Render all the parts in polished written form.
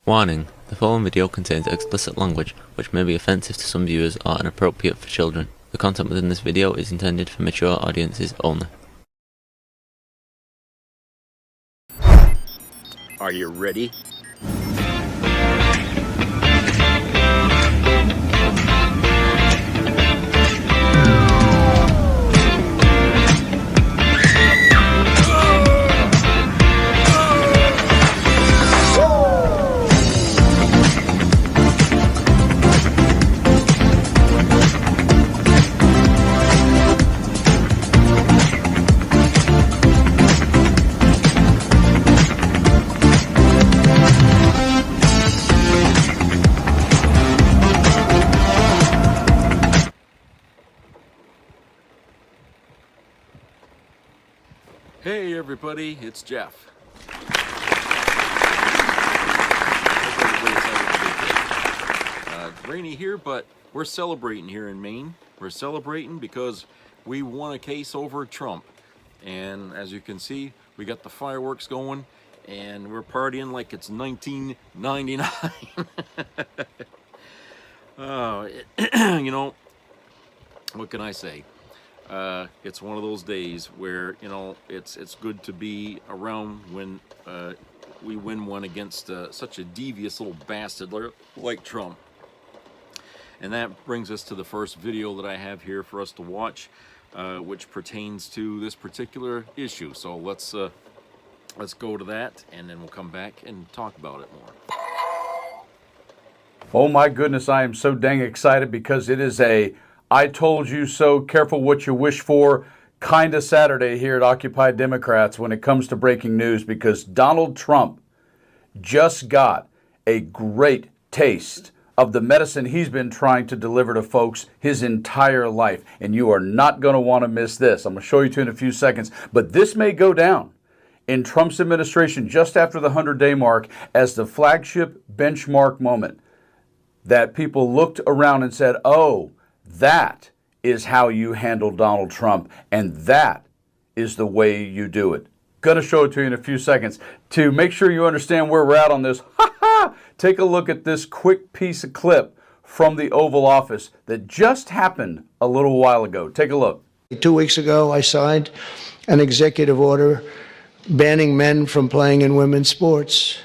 Warning: the following video contains explicit language which may be offensive to some viewers or inappropriate for children. The content within this video is intended for mature audiences only. Are you ready? Hey everybody, it's Jeff. It's rainy here, but we're celebrating here in Maine. We're celebrating because we won a case over Trump. And as you can see, we got the fireworks going and we're partying like it's 1999. Oh, you know, what can I say? It's one of those days where, you know, it's good to be around when we win one against such a devious little bastard like Trump. And that brings us to the first video that I have here for us to watch, which pertains to this particular issue. So let's go to that, and then we'll come back and talk about it more. Oh my goodness, I am so dang excited because it is a I told you so, careful what you wish for kind of Saturday here at Occupy Democrats when it comes to breaking news, because Donald Trump just got a great taste of the medicine he's been trying to deliver to folks his entire life. And you are not going to want to miss this. I'm going to show you to in a few seconds. But this may go down in Trump's administration just after the 100-day mark as the flagship benchmark moment that people looked around and said, oh, that is how you handle Donald Trump, and that is the way you do it. Going to show it to you in a few seconds. To make sure you understand where we're at on this, take a look at this quick piece of clip from the Oval Office that just happened a little while ago. Take a look. 2 weeks ago, I signed an executive order banning men from playing in women's sports.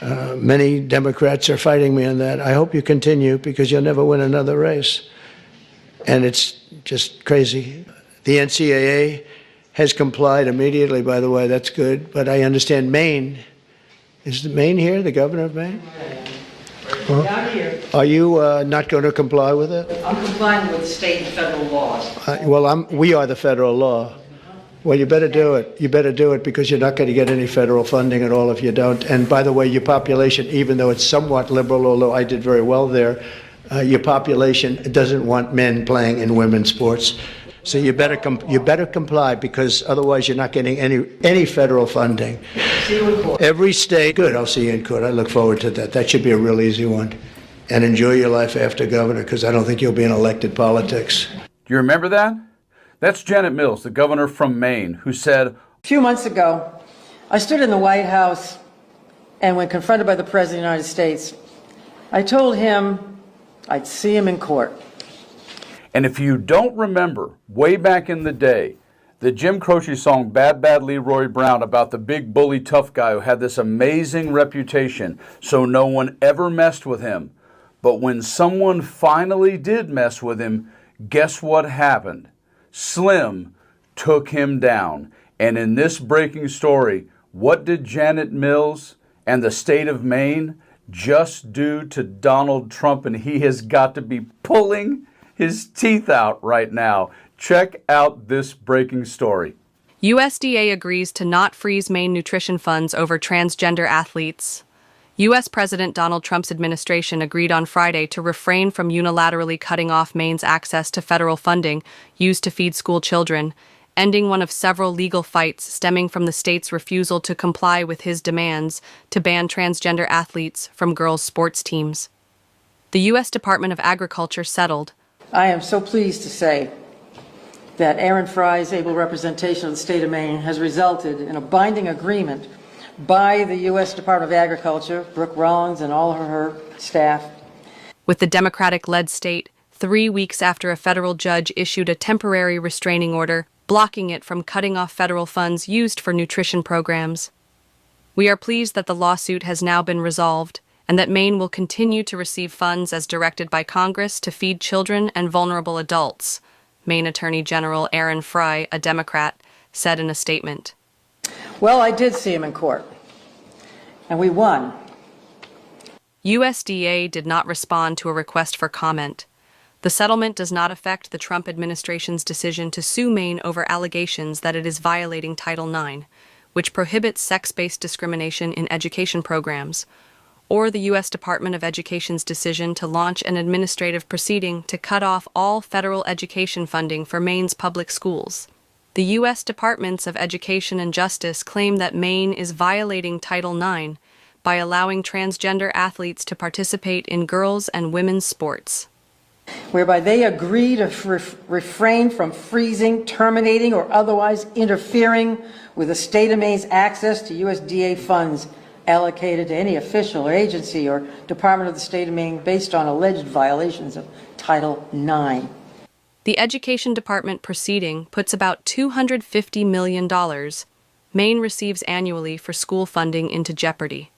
Many Democrats are fighting me on that. I hope you continue, because you'll never win another race. And it's just crazy. The NCAA has complied immediately, by the way. That's good. But I understand Maine. Is Maine here, the governor of Maine? Well, down here. Are you not going to comply with it? I'm complying with state and federal laws. We are the federal law. Well, you better do it. You better do it, because you're not going to get any federal funding at all if you don't. And by the way, your population, even though it's somewhat liberal, although I did very well there, your population doesn't want men playing in women's sports. So you better comply, because otherwise you're not getting any federal funding. See you in court. Every state. Good, I'll see you in court. I look forward to that. That should be a real easy one. And enjoy your life after governor, because I don't think you'll be in elected politics. Do you remember that? That's Janet Mills, the governor from Maine, who said, A few months ago, I stood in the White House, and when confronted by the President of the United States, I told him I'd see him in court. and if you don't remember, way back in the day, the Jim Croce song Bad Bad Leroy Brown about the big bully tough guy who had this amazing reputation, so no one ever messed with him. But when someone finally did mess with him, guess what happened? Slim took him down. And in this breaking story, what did Janet Mills and the state of Maine just do to Donald Trump? And he has got to be pulling his teeth out right now. Check out this breaking story. USDA agrees to not freeze Maine nutrition funds over transgender athletes. U.S. President Donald Trump's administration agreed on Friday to refrain from unilaterally cutting off Maine's access to federal funding used to feed school children, ending one of several legal fights stemming from the state's refusal to comply with his demands to ban transgender athletes from girls' sports teams. The U.S. Department of Agriculture settled. I am so pleased to say that Aaron Fry's able representation of the state of Maine has resulted in a binding agreement by the U.S. Department of Agriculture, Brooke Rollins and all her staff. With the Democratic-led state 3 weeks after a federal judge issued a temporary restraining order blocking it from cutting off federal funds used for nutrition programs. We are pleased that the lawsuit has now been resolved and that Maine will continue to receive funds as directed by Congress to feed children and vulnerable adults, Maine Attorney General Aaron Frey, a Democrat, said in a statement. Well, I did see him in court, and we won. USDA did not respond to a request for comment. The settlement does not affect the Trump administration's decision to sue Maine over allegations that it is violating Title IX, which prohibits sex-based discrimination in education programs, or the U.S. Department of Education's decision to launch an administrative proceeding to cut off all federal education funding for Maine's public schools. The U.S. Departments of Education and Justice claim that Maine is violating Title IX by allowing transgender athletes to participate in girls' and women's sports, whereby they agree to refrain from freezing, terminating, or otherwise interfering with the state of Maine's access to USDA funds allocated to any official or agency or department of the state of Maine based on alleged violations of Title IX. The Education Department proceeding puts about $250 million Maine receives annually for school funding into jeopardy.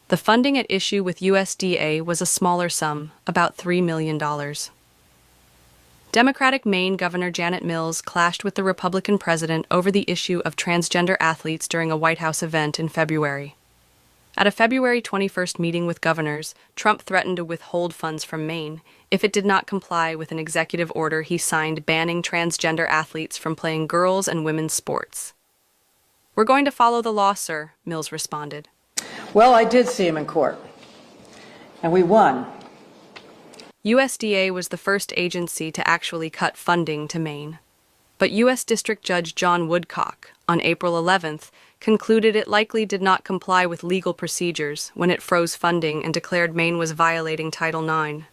The funding at issue with USDA was a smaller sum, about $3 million. Democratic Maine Governor Janet Mills clashed with the Republican president over the issue of transgender athletes during a White House event in February. At a February 21st meeting with governors, Trump threatened to withhold funds from Maine if it did not comply with an executive order he signed banning transgender athletes from playing girls' and women's sports. "We're going to follow the law, sir," Mills responded. Well, I did see him in court, and we won. USDA was the first agency to actually cut funding to Maine. But U.S. District Judge John Woodcock, on April 11th, concluded it likely did not comply with legal procedures when it froze funding and declared Maine was violating Title IX.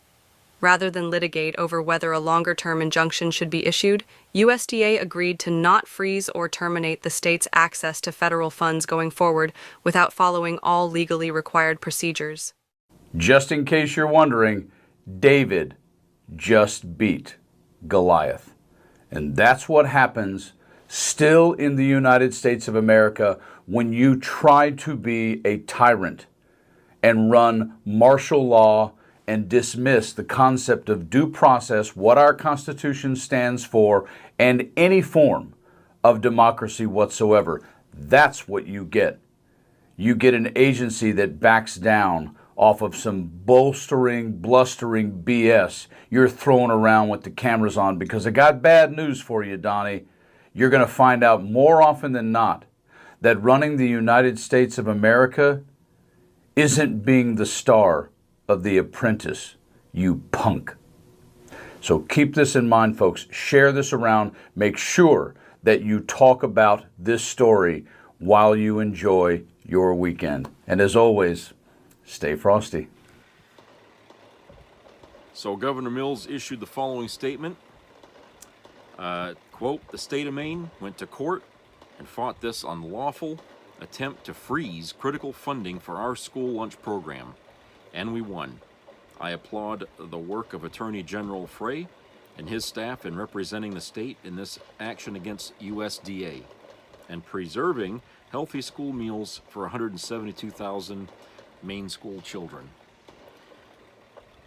Rather than litigate over whether a longer-term injunction should be issued, USDA agreed to not freeze or terminate the state's access to federal funds going forward without following all legally required procedures. Just in case you're wondering, David just beat Goliath. And that's what happens still in the United States of America when you try to be a tyrant and run martial law and dismiss the concept of due process, what our Constitution stands for, and any form of democracy whatsoever. That's what you get. You get an agency that backs down off of some bolstering, blustering BS you're throwing around with the cameras on, because I got bad news for you, Donnie. You're going to find out more often than not that running the United States of America isn't being the star of The Apprentice, you punk. So keep this in mind, folks. Share this around. Make sure that you talk about this story while you enjoy your weekend. And as always, stay frosty. So Governor Mills issued the following statement. Quote, "The state of Maine went to court and fought this unlawful attempt to freeze critical funding for our school lunch program, and we won. I applaud the work of Attorney General Frey and his staff in representing the state in this action against USDA and preserving healthy school meals for 172,000 Maine school children."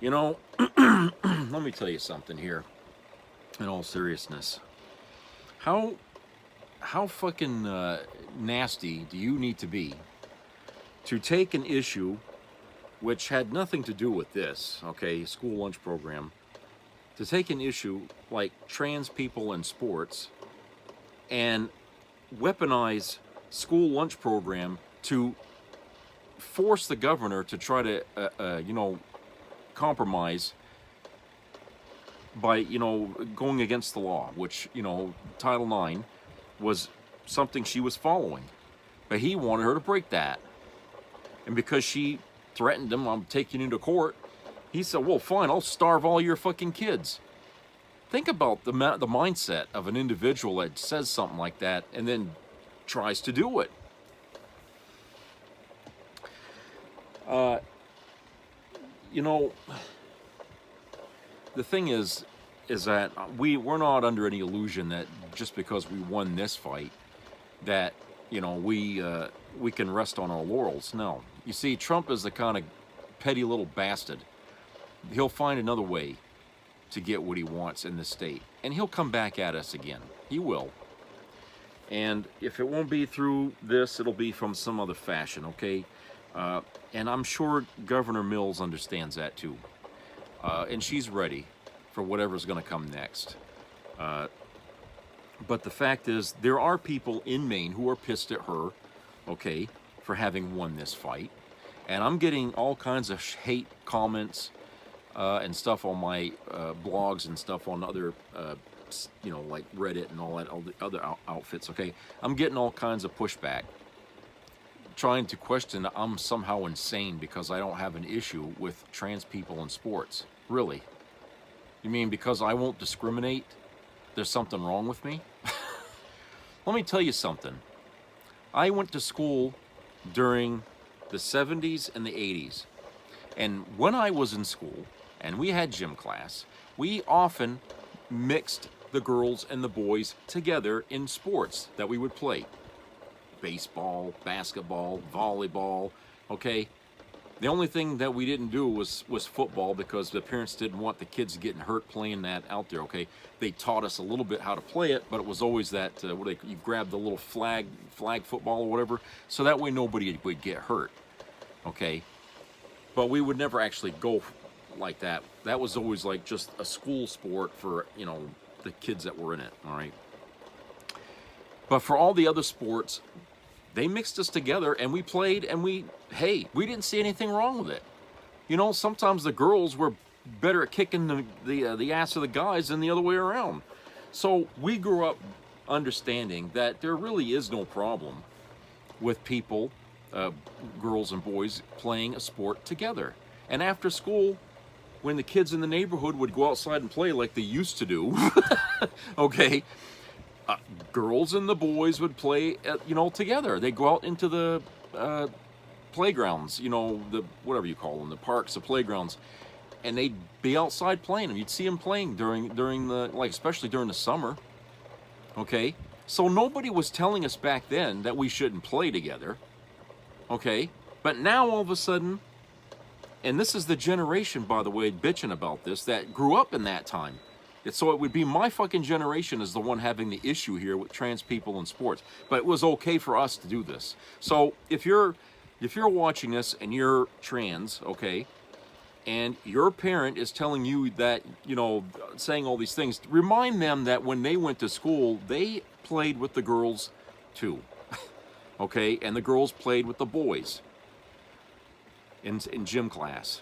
You know, let me tell you something here, in all seriousness. How fucking nasty do you need to be to take an issue which had nothing to do with this, okay, school lunch program, to take an issue like trans people in sports and weaponize school lunch program to force the governor to try to, compromise by, going against the law, which, Title IX was something she was following. But he wanted her to break that. And because she threatened him, "I'm taking you to court," he said, "Well, fine, I'll starve all your fucking kids." Think about the mindset of an individual that says something like that and then tries to do it. You know, the thing is that we're not under any illusion that just because we won this fight, that we can rest on our laurels. No, you see, Trump is the kind of petty little bastard. He'll find another way to get what he wants in this state, and he'll come back at us again. He will. And if it won't be through this, it'll be from some other fashion, okay? And I'm sure Governor Mills understands that too. And she's ready for whatever's going to come next. But the fact is, there are people in Maine who are pissed at her, okay, for having won this fight. And I'm getting all kinds of hate comments and stuff on my blogs and stuff on other, like Reddit and all the other outfits, okay? I'm getting all kinds of pushback, trying to question that I'm somehow insane because I don't have an issue with trans people in sports. Really? You mean because I won't discriminate, there's something wrong with me? Let me tell you something. I went to school during the 70s and the 80s. And when I was in school and we had gym class, we often mixed the girls and the boys together in sports that we would play. Baseball, basketball, volleyball, okay? The only thing that we didn't do was football because the parents didn't want the kids getting hurt playing that out there, okay? They taught us a little bit how to play it, but it was always that, you grab the little flag football or whatever, so that way nobody would get hurt, okay? But we would never actually go like that. That was always like just a school sport for, the kids that were in it, all right? But for all the other sports, they mixed us together and we played and we didn't see anything wrong with it. Sometimes the girls were better at kicking the ass of the guys than the other way around. So we grew up understanding that there really is no problem with people, girls and boys, playing a sport together. And after school, when the kids in the neighborhood would go outside and play like they used to do, okay, girls and the boys would play, together. They'd go out into the playgrounds, the whatever you call them, the parks, the playgrounds, and they'd be outside playing them. You'd see them playing during the, especially during the summer, okay? So nobody was telling us back then that we shouldn't play together, okay? But now all of a sudden, and this is the generation, by the way, bitching about this, that grew up in that time. So it would be my fucking generation as the one having the issue here with trans people in sports. But it was okay for us to do this. So if you're watching this and you're trans, okay, and your parent is telling you that, saying all these things, remind them that when they went to school, they played with the girls too, okay, and the girls played with the boys in gym class.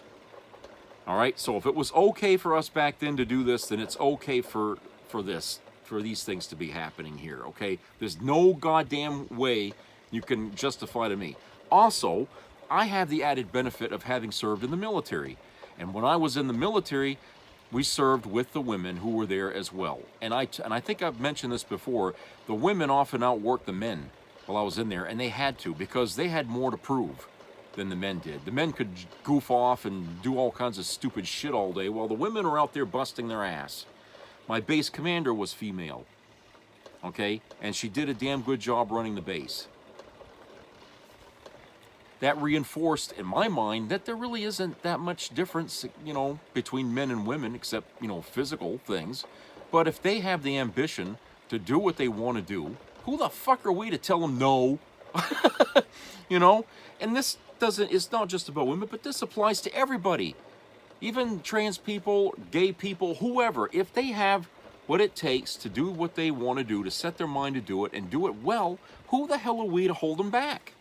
All right, so if it was okay for us back then to do this, then it's okay for these things to be happening here, okay? There's no goddamn way you can justify to me. Also, I have the added benefit of having served in the military. And when I was in the military, we served with the women who were there as well. And I think I've mentioned this before, the women often outworked the men while I was in there, and they had to because they had more to prove than the men did. The men could goof off and do all kinds of stupid shit all day while the women are out there busting their ass. My base commander was female, okay? And she did a damn good job running the base. That reinforced in my mind that there really isn't that much difference, between men and women except, physical things. But if they have the ambition to do what they want to do, who the fuck are we to tell them no? And this it's not just about women, but this applies to everybody. Even trans people, gay people, whoever. If they have what it takes to do what they want to do, to set their mind to do it, and do it well, who the hell are we to hold them back?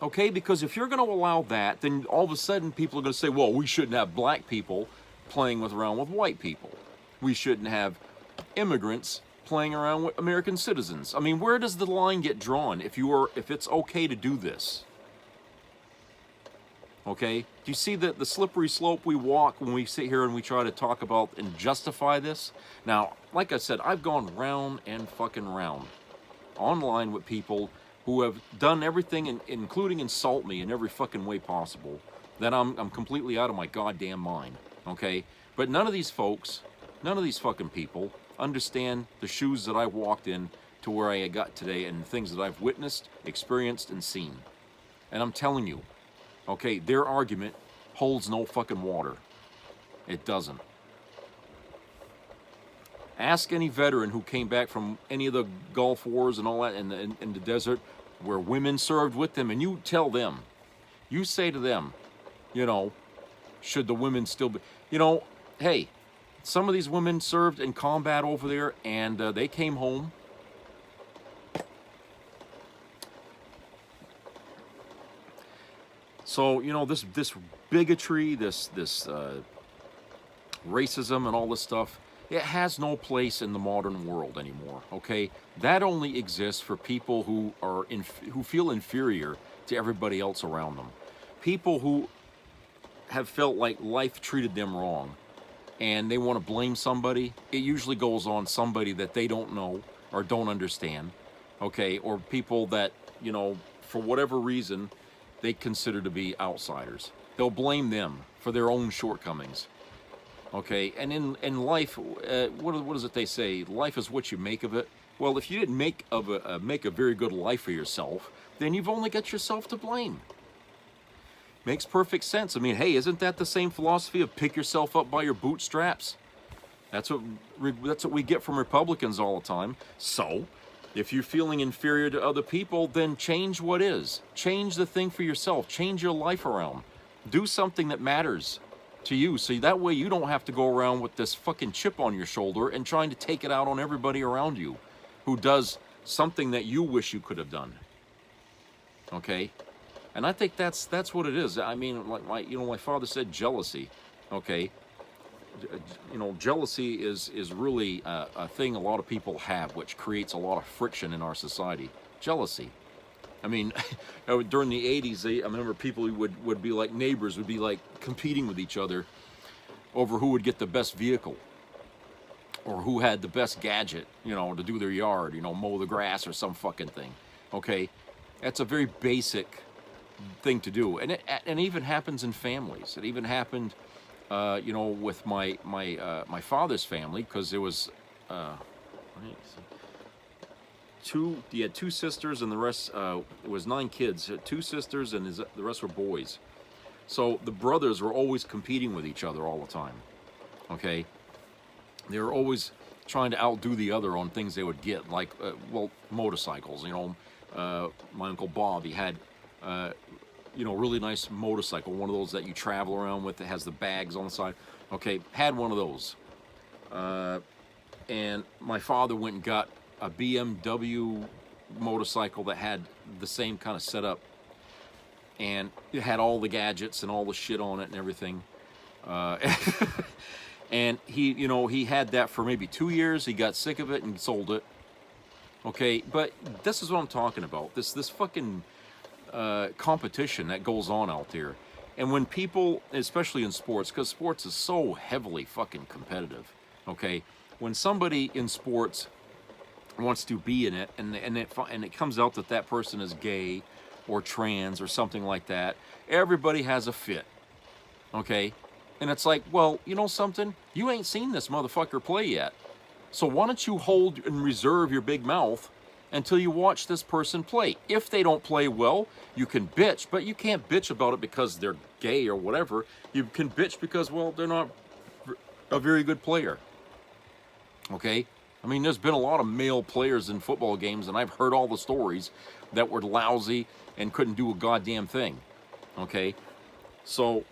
Okay, because if you're going to allow that, then all of a sudden people are going to say, well, we shouldn't have black people playing around with white people. We shouldn't have immigrants playing around with American citizens. I mean, where does the line get drawn if it's okay to do this? Okay? Do you see the slippery slope we walk when we sit here and we try to talk about and justify this? Now, like I said, I've gone round and fucking round online with people who have done everything, including insult me in every fucking way possible, then I'm completely out of my goddamn mind, okay? But none of these folks, none of these fucking people understand the shoes that I walked in to where I got today and the things that I've witnessed, experienced, and seen. And I'm telling you, okay, their argument holds no fucking water. It doesn't. Ask any veteran who came back from any of the Gulf Wars and all that in the desert where women served with them, and you tell them, you say to them, you know, should the women still be, you know, hey, some of these women served in combat over there, and they came home. So, you know, this bigotry, this racism and all this stuff, it has no place in the modern world anymore, okay? That only exists for people who are who feel inferior to everybody else around them. People who have felt like life treated them wrong and they want to blame somebody. It usually goes on somebody that they don't know or don't understand, okay? Or people that, you know, for whatever reason, they consider to be outsiders. They'll blame them for their own shortcomings. Okay, and in life, what is it they say? Life is what you make of it. Well, if you didn't make a very good life for yourself, then you've only got yourself to blame. Makes perfect sense. I mean, hey, isn't that the same philosophy of pick yourself up by your bootstraps? That's what we get from Republicans all the time. So, if you're feeling inferior to other people, then change what is. Change the thing for yourself. Change your life around. Do something that matters to you, so that way you don't have to go around with this fucking chip on your shoulder and trying to take it out on everybody around you who does something that you wish you could have done. Okay? And I think that's what it is. I mean, like my father said, jealousy. Okay? You know, jealousy is really a thing a lot of people have, which creates a lot of friction in our society. Jealousy. I mean, during the 80s, I remember people would be like neighbors, would be like competing with each other over who would get the best vehicle or who had the best gadget, you know, to do their yard, you know, mow the grass or some fucking thing. Okay? That's a very basic thing to do. And it even happens in families. It even happened, you know, with my father's family, because there was, he had two sisters, and the rest was 9 kids. 2 sisters, and the rest were boys. So the brothers were always competing with each other all the time. Okay, they were always trying to outdo the other on things they would get, like motorcycles. You know, my Uncle Bob, he had you know, really nice motorcycle, one of those that you travel around with that has the bags on the side. Okay, had one of those, and my father went and got a BMW motorcycle that had the same kind of setup, and it had all the gadgets and all the shit on it and everything. And he had that for maybe 2 years. He got sick of it and sold it. Okay, but this is what I'm talking about. This fucking competition that goes on out there. And when people, especially in sports, because sports is so heavily fucking competitive, okay, when somebody in sports wants to be in it, and it comes out that that person is gay or trans or something like that, everybody has a fit, okay? And it's like, well, you know something? You ain't seen this motherfucker play yet. So why don't you hold and reserve your big mouth until you watch this person play? If they don't play well, you can bitch, but you can't bitch about it because they're gay or whatever. You can bitch because, well, they're not a very good player, okay? I mean, there's been a lot of male players in football games, and I've heard all the stories that were lousy and couldn't do a goddamn thing, okay? So,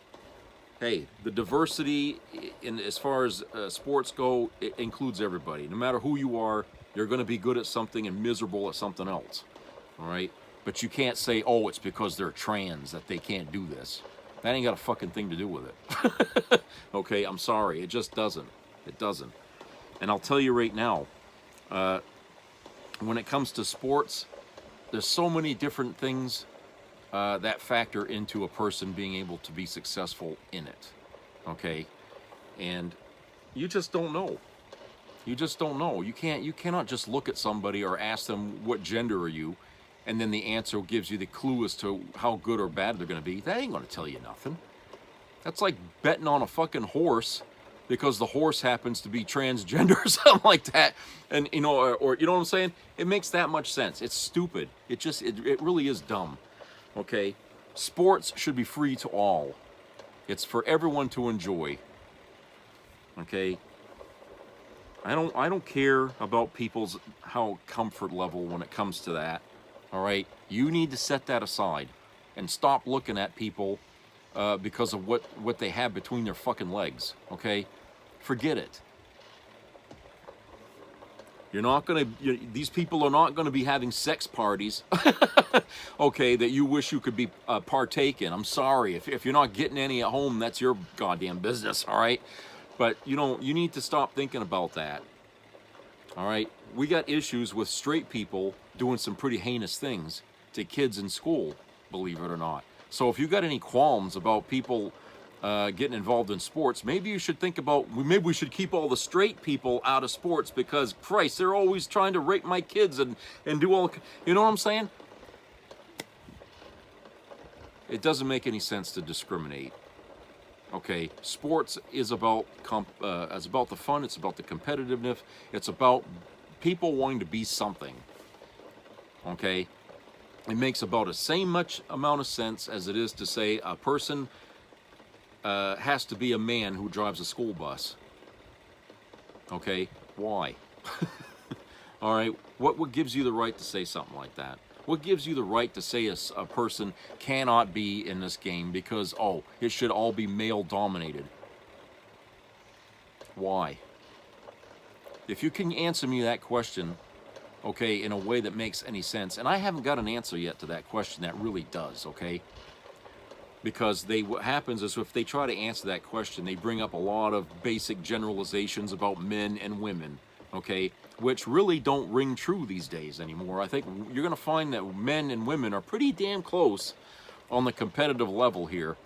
hey, the diversity in as far as sports go, it includes everybody. No matter who you are, you're going to be good at something and miserable at something else, all right? But you can't say, oh, it's because they're trans that they can't do this. That ain't got a fucking thing to do with it. Okay, I'm sorry. It just doesn't. It doesn't. And I'll tell you right now, when it comes to sports, there's so many different things that factor into a person being able to be successful in it, okay? And you just don't know. You just don't know. You cannot just look at somebody or ask them, what gender are you? and then the answer gives you the clue as to how good or bad they're going to be, that ain't going to tell you nothing. That's like betting on a fucking horse because the horse happens to be transgender or something like that. And, you know, or you know what I'm saying? It makes that much sense. It's stupid. It really is dumb. Okay? Sports should be free to all. It's for everyone to enjoy. Okay? I don't care about people's how comfort level when it comes to that. All right? You need to set that aside and stop looking at people because of what they have between their fucking legs. Okay? Forget it. These people are not gonna be having sex parties, okay, that you wish you could be partake in. I'm sorry. If you're not getting any at home, that's your goddamn business, all right? But, you know, you need to stop thinking about that, all right? We got issues with straight people doing some pretty heinous things to kids in school, believe it or not. So if you got any qualms about people getting involved in sports, maybe you should think about, maybe we should keep all the straight people out of sports because, Christ, they're always trying to rape my kids and do all, you know what I'm saying? It doesn't make any sense to discriminate. Okay, sports is about the fun, it's about the competitiveness, it's about people wanting to be something. Okay? It makes about the same much amount of sense as it is to say a person has to be a man who drives a school bus. Okay? Why? All right? What gives you the right to say something like that? What gives you the right to say a person cannot be in this game because, oh, it should all be male-dominated? Why? If you can answer me that question, okay, in a way that makes any sense, and I haven't got an answer yet to that question that really does, okay? Because what happens is if they try to answer that question, they bring up a lot of basic generalizations about men and women, okay, which really don't ring true these days anymore. I think you're going to find that men and women are pretty damn close on the competitive level here.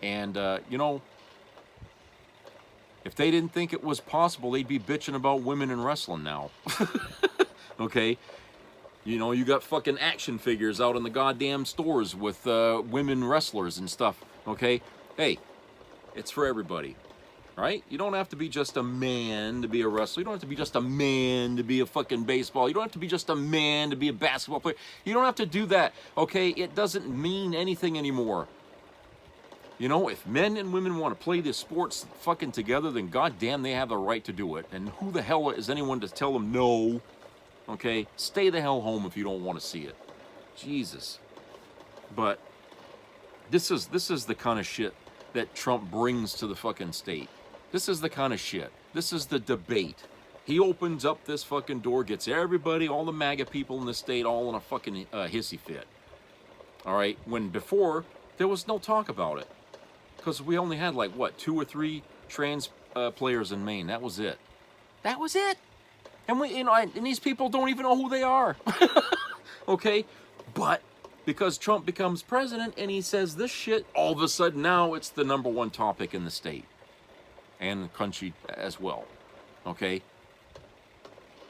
And, you know, if they didn't think it was possible, they'd be bitching about women in wrestling now. Okay? You know, you got fucking action figures out in the goddamn stores with women wrestlers and stuff, okay? Hey, it's for everybody, right? You don't have to be just a man to be a wrestler. You don't have to be just a man to be a fucking baseball. You don't have to be just a man to be a basketball player. You don't have to do that, okay? It doesn't mean anything anymore. You know, if men and women want to play this sports fucking together, then goddamn they have the right to do it. And who the hell is anyone to tell them no? Okay, stay the hell home if you don't want to see it. Jesus. But this is the kind of shit that Trump brings to the fucking state. This is the kind of shit. This is the debate. He opens up this fucking door, gets everybody, all the MAGA people in the state, all in a fucking hissy fit. All right, when before there was no talk about it, because we only had like what 2 or 3 trans players in Maine. That was it. That was it. And we, you know, and these people don't even know who they are. Okay? But because Trump becomes president and he says this shit, all of a sudden now it's the #1 topic in the state. And the country as well. Okay?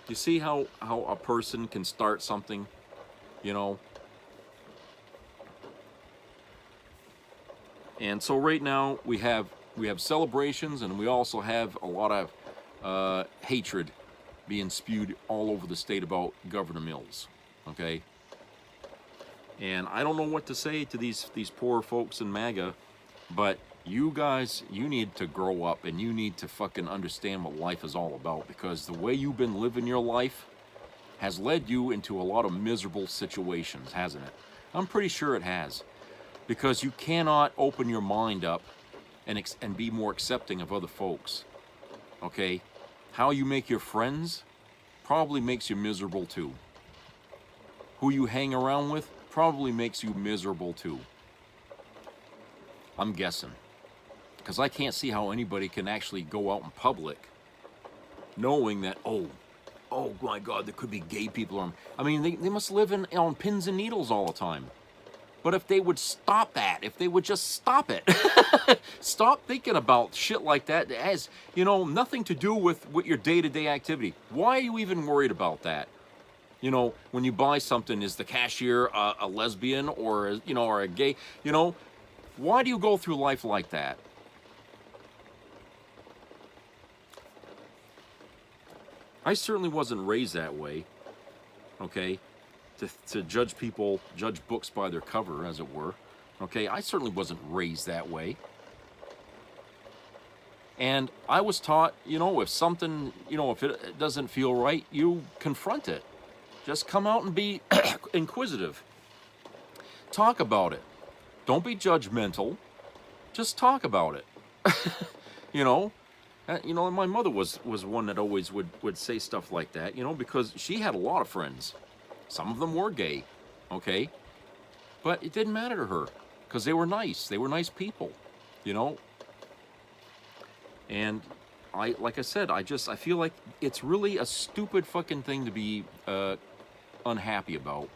You see how a person can start something, you know? And so right now we have celebrations, and we also have a lot of hatred being spewed all over the state about Governor Mills, okay? And I don't know what to say to these poor folks in MAGA, but you guys, you need to grow up and you need to fucking understand what life is all about, because the way you've been living your life has led you into a lot of miserable situations, hasn't it? I'm pretty sure it has, because you cannot open your mind up and be more accepting of other folks, okay? How you make your friends probably makes you miserable too. Who you hang around with probably makes you miserable too. I'm guessing. Because I can't see how anybody can actually go out in public knowing that, oh my God, there could be gay people around. I mean, they must live on pins and needles all the time. But if they would stop that, if they would just stop it, stop thinking about shit like that that has, you know, nothing to do with your day-to-day activity. Why are you even worried about that? You know, when you buy something, is the cashier a lesbian or, you know, or a gay? You know, why do you go through life like that? I certainly wasn't raised that way, okay? To judge people, judge books by their cover, as it were. Okay, I certainly wasn't raised that way. And I was taught, you know, if something, you know, if it doesn't feel right, you confront it. Just come out and be inquisitive. Talk about it. Don't be judgmental. Just talk about it. You know, my mother was one that always would say stuff like that, you know, because she had a lot of friends. Some of them were gay, okay? But it didn't matter to her because they were nice. They were nice people, you know? And like I said, I feel like it's really a stupid fucking thing to be unhappy about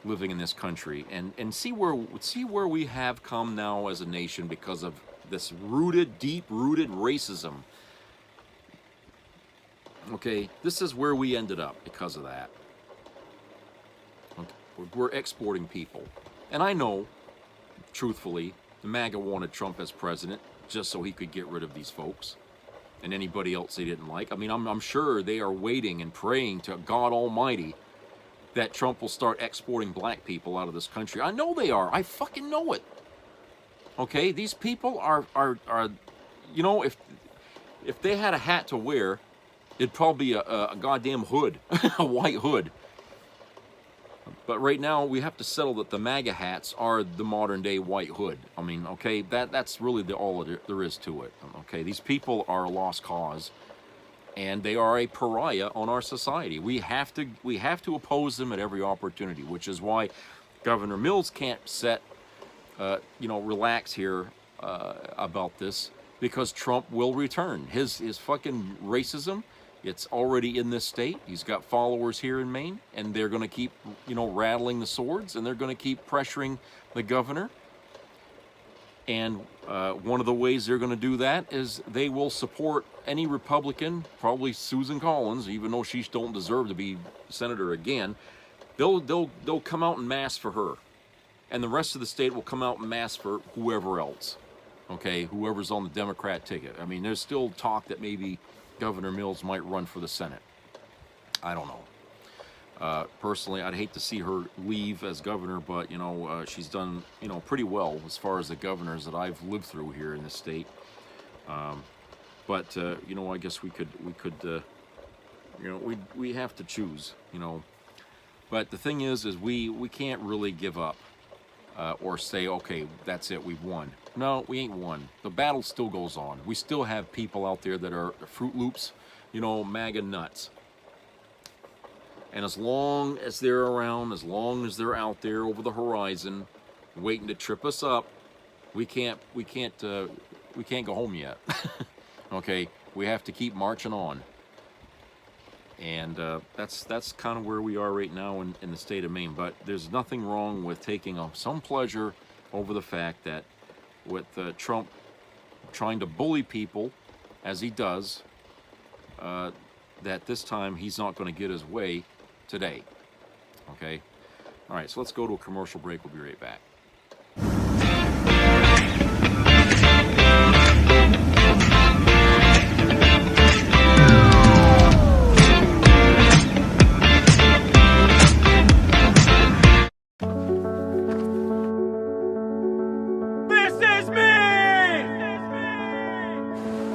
living in this country, and see where we have come now as a nation because of this deep-rooted racism. Okay, this is where we ended up because of that. Okay, we're exporting people, and I know, truthfully, the MAGA wanted Trump as president just so he could get rid of these folks and anybody else they didn't like. I mean, I'm sure they are waiting and praying to God Almighty that Trump will start exporting black people out of this country. I know they are. I fucking know it. Okay, these people are you know, if they had a hat to wear, it'd probably be a goddamn hood, a white hood. But right now, we have to settle that the MAGA hats are the modern-day white hood. I mean, okay, that's really all there is to it. Okay, these people are a lost cause, and they are a pariah on our society. We have to oppose them at every opportunity, which is why Governor Mills can't relax here about this, because Trump will return. His fucking racism, it's already in this state. He's got followers here in Maine, and they're going to keep, rattling the swords, and they're going to keep pressuring the governor. And one of the ways they're going to do that is they will support any Republican, probably Susan Collins, even though she don't deserve to be senator again. They'll come out en masse for her, and the rest of the state will come out en masse for whoever else. Okay, whoever's on the Democrat ticket. I mean, there's still talk that maybe Governor Mills might run for the Senate. I don't know. Personally, I'd hate to see her leave as governor, but she's done pretty well as far as the governors that I've lived through here in the state. But I guess we could we have to choose, But the thing is we can't really give up or say, okay, that's it, we've won. No, we ain't won. The battle still goes on. We still have people out there that are Fruit Loops, MAGA nuts. And as long as they're around, as long as they're out there over the horizon, waiting to trip us up, we can't go home yet. Okay, we have to keep marching on. And that's kind of where we are right now in the state of Maine. But there's nothing wrong with taking some pleasure over the fact that with Trump trying to bully people, as he does, that this time he's not going to get his way today. Okay? All right, so let's go to a commercial break. We'll be right back.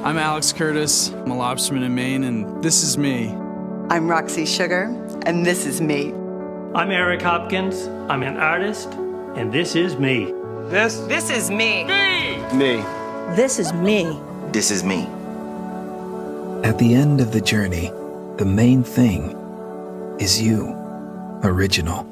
I'm Alex Curtis. I'm a lobsterman in Maine, and this is me. I'm Roxy Sugar, and this is me. I'm Eric Hopkins. I'm an artist, and this is me. This is me. Me. This is me. This is me. At the end of the journey, the main thing is you, original.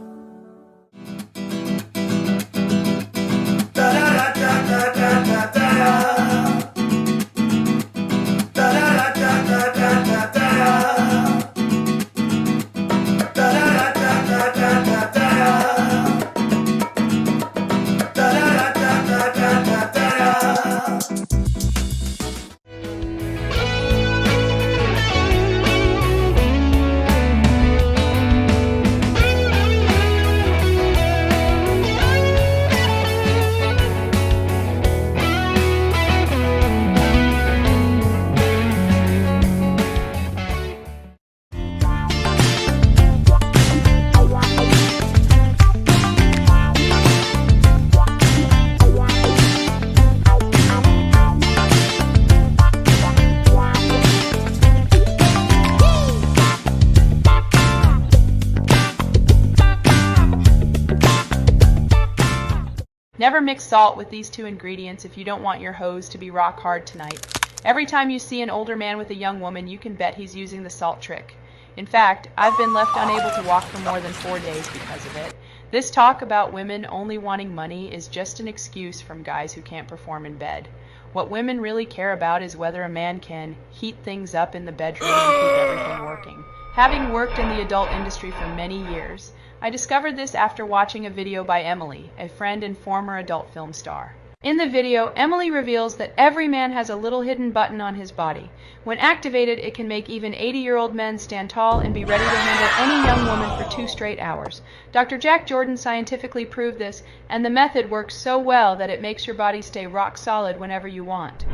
Never mix salt with these two ingredients if you don't want your hose to be rock hard tonight. Every time you see an older man with a young woman, you can bet he's using the salt trick. In fact, I've been left unable to walk for more than 4 days because of it. This talk about women only wanting money is just an excuse from guys who can't perform in bed. What women really care about is whether a man can heat things up in the bedroom and keep everything working. Having worked in the adult industry for many years, I discovered this after watching a video by Emily, a friend and former adult film star. In the video, Emily reveals that every man has a little hidden button on his body. When activated, it can make even 80-year-old men stand tall and be ready to handle any young woman for 2 straight hours. Dr. Jack Jordan scientifically proved this, and the method works so well that it makes your body stay rock solid whenever you want.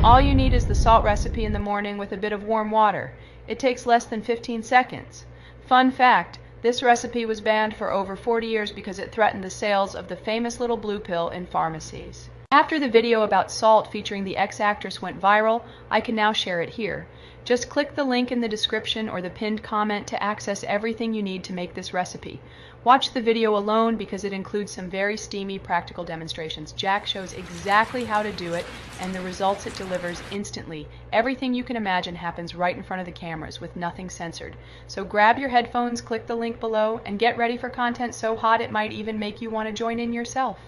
All you need is the salt recipe in the morning with a bit of warm water. It takes less than 15 seconds. Fun fact, this recipe was banned for over 40 years because it threatened the sales of the famous little blue pill in pharmacies. After the video about salt featuring the ex-actress went viral, I can now share it here. Just click the link in the description or the pinned comment to access everything you need to make this recipe. Watch the video alone because it includes some very steamy practical demonstrations. Jack shows exactly how to do it and the results it delivers instantly. Everything you can imagine happens right in front of the cameras with nothing censored. So grab your headphones, click the link below, and get ready for content so hot it might even make you want to join in yourself.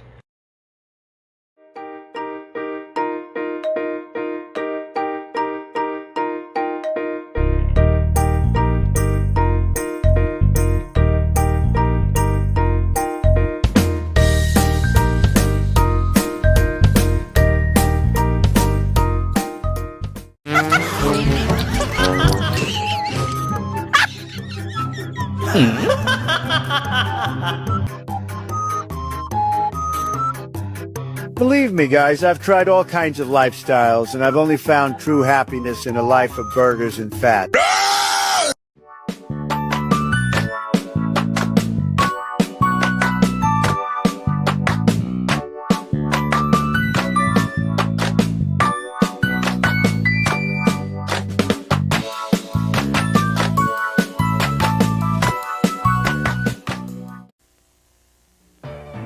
Believe me, guys, I've tried all kinds of lifestyles, and I've only found true happiness in a life of burgers and fat.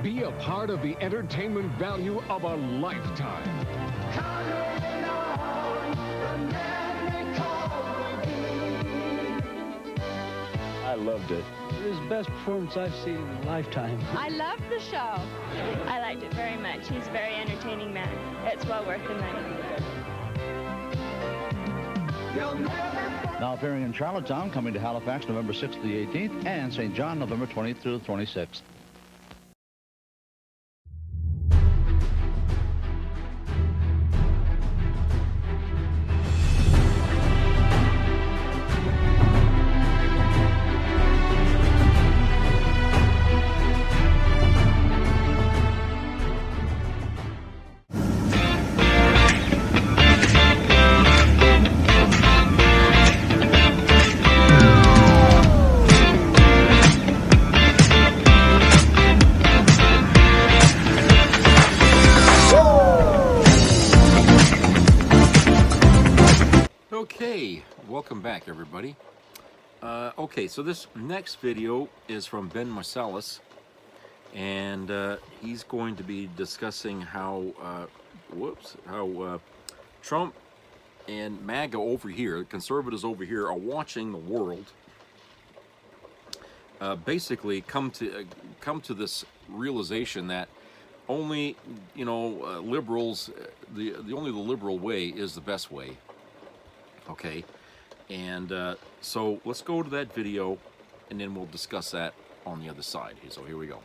Be a part of the entertainment value of a lifetime. I loved it. It was the best performance I've seen in a lifetime. I loved the show. I liked it very much. He's a very entertaining man. It's well worth the money. Now appearing in Charlottetown, coming to Halifax November 6th to the 18th, and St. John November 20th through the 26th. Okay, welcome back everybody. Okay, so this next video is from Ben Marsalis, and he's going to be discussing how Trump and MAGA over here, conservatives over here, are watching the world basically come to this realization that only liberals, only the liberal way is the best way. Okay, and so let's go to that video, and then we'll discuss that on the other side. So here we go.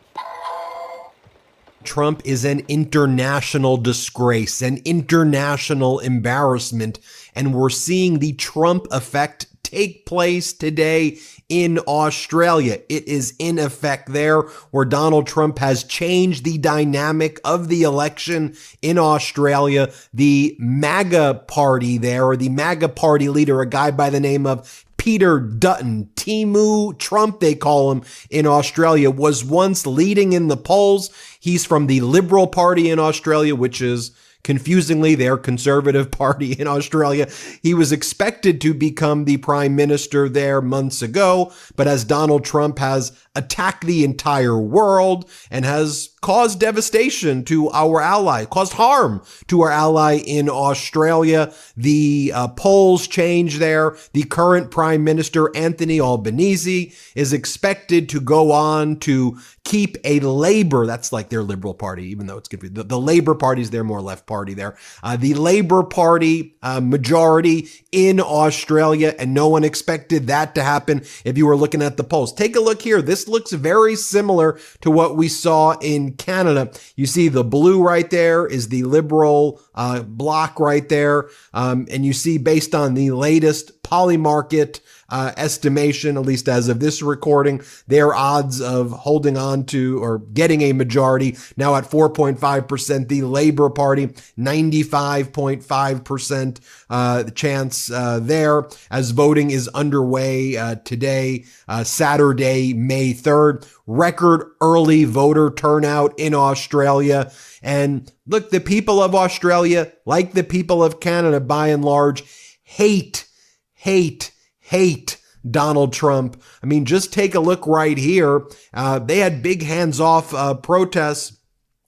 Trump is an international disgrace, an international embarrassment, and we're seeing the Trump effect take place today in Australia. It is in effect there, where Donald Trump has changed the dynamic of the election in Australia. The MAGA party there, or the MAGA party leader, a guy by the name of Peter Dutton, Timu Trump, they call him in Australia, was once leading in the polls. He's from the Liberal Party in Australia, which is confusingly their Conservative Party in Australia. He was expected to become the prime minister there months ago, but as Donald Trump has attacked the entire world and has caused devastation to our ally, caused harm to our ally in Australia, the polls change there. The current Prime Minister, Anthony Albanese, is expected to go on to keep a Labour, that's like their Liberal Party, even though it's confusing. The Labour Party's their more left party there. The Labour Party majority in Australia, and no one expected that to happen if you were looking at the polls. Take a look here. This looks very similar to what we saw in Canada. You see the blue right there is the Liberal bloc right there. And you see based on the latest Polymarket estimation, at least as of this recording, their odds of holding on to or getting a majority now at 4.5%. The Labour Party, 95.5% chance there, as voting is underway today, Saturday, May 3rd. Record early voter turnout in Australia. And look, the people of Australia, like the people of Canada by and large, hate Donald Trump. I mean, just take a look right here. They had big hands-off protests,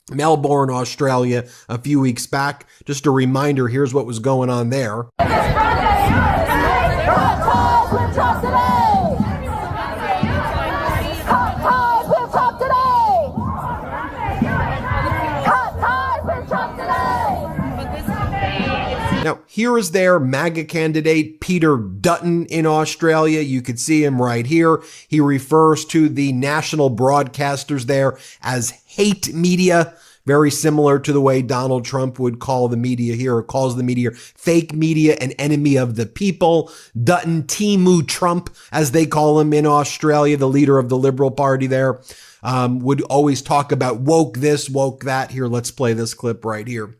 Melbourne, Australia, a few weeks back. Just a reminder, here's what was going on there. Now, here is their MAGA candidate, Peter Dutton in Australia. You could see him right here. He refers to the national broadcasters there as hate media, very similar to the way Donald Trump would call the media here, or calls the media fake media, an enemy of the people. Dutton, Timu Trump, as they call him in Australia, the leader of the Liberal Party there, would always talk about woke this, woke that. Here, let's play this clip right here.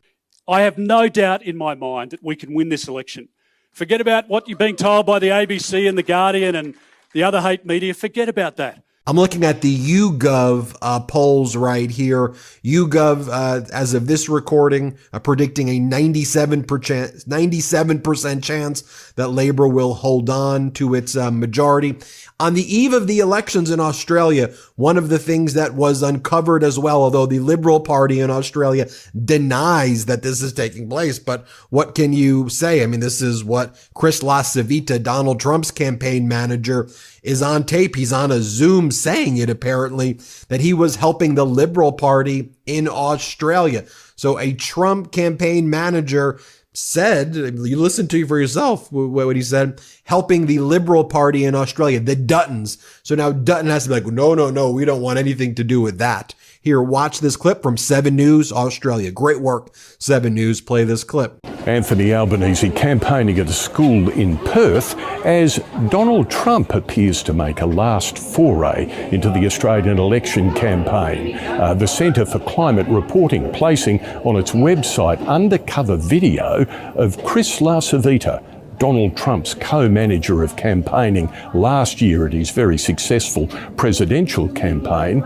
I have no doubt in my mind that we can win this election. Forget about what you're being told by the ABC and the Guardian and the other hate media. Forget about that. I'm looking at the YouGov polls right here. YouGov, as of this recording, predicting a 97% chance that Labour will hold on to its majority. On the eve of the elections in Australia, one of the things that was uncovered as well, although the Liberal Party in Australia denies that this is taking place, but what can you say? I mean, this is what Chris LaCivita, Donald Trump's campaign manager, is on tape. He's on a Zoom saying it, apparently, that he was helping the Liberal Party in Australia. So a Trump campaign manager said, you listen to for yourself what he said, helping the Liberal Party in Australia, the Duttons. So now Dutton has to be like, no, we don't want anything to do with that. Here, watch this clip from 7 News Australia. Great work, 7 News. Play this clip. Anthony Albanese campaigning at a school in Perth as Donald Trump appears to make a last foray into the Australian election campaign. The Centre for Climate Reporting placing on its website undercover video of Chris LaCivita, Donald Trump's co-manager of campaigning last year at his very successful presidential campaign.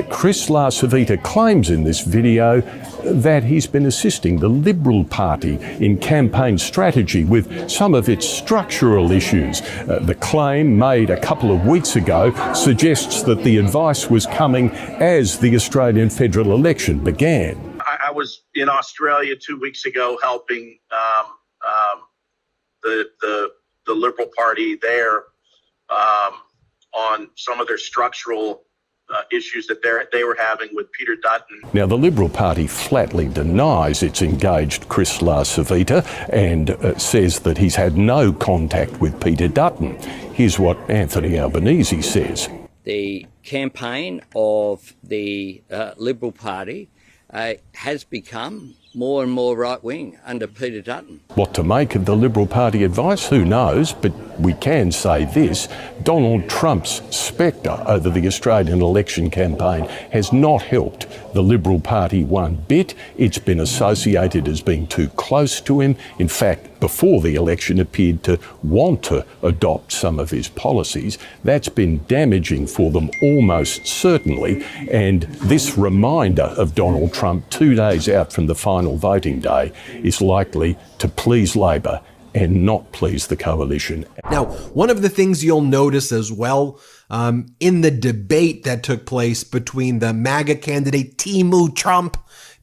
Chris LaCivita claims in this video that he's been assisting the Liberal Party in campaign strategy with some of its structural issues. The claim made a couple of weeks ago suggests that the advice was coming as the Australian federal election began. I was in Australia 2 weeks ago helping the Liberal Party there on some of their structural issues that they were having with Peter Dutton. Now, the Liberal Party flatly denies it's engaged Chris LaCivita and says that he's had no contact with Peter Dutton. Here's what Anthony Albanese says. The campaign of the Liberal Party has become more and more right-wing under Peter Dutton. What to make of the Liberal Party advice? Who knows? But we can say this. Donald Trump's spectre over the Australian election campaign has not helped the Liberal Party one bit. It's been associated as being too close to him. In fact, before the election appeared to want to adopt some of his policies. That's been damaging for them almost certainly. And this reminder of Donald Trump 2 days out from the final final voting day is likely to please Labor and not please the coalition. Now, one of the things you'll notice as well in the debate that took place between the MAGA candidate Timu Trump,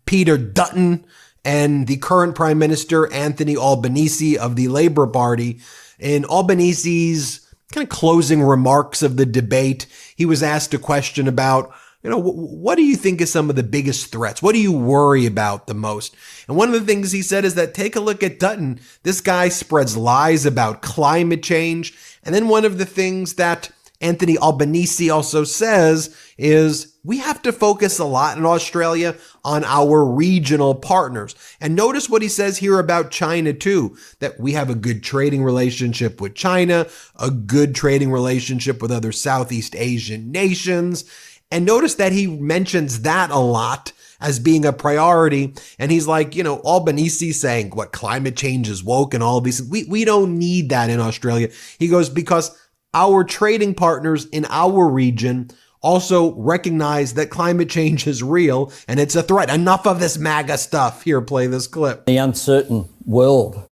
Peter Dutton, and the current Prime Minister Anthony Albanese of the Labour Party, in Albanese's kind of closing remarks of the debate, he was asked a question about, what do you think is some of the biggest threats? What do you worry about the most? And one of the things he said is that take a look at Dutton. This guy spreads lies about climate change. And then one of the things that Anthony Albanese also says is we have to focus a lot in Australia on our regional partners. And notice what he says here about China too, that we have a good trading relationship with China, a good trading relationship with other Southeast Asian nations. And notice that he mentions that a lot as being a priority. And he's like, Albanese saying what climate change is woke and all of these. We don't need that in Australia. He goes, because our trading partners in our region also recognize that climate change is real and it's a threat. Enough of this MAGA stuff. Here, play this clip. The uncertain world.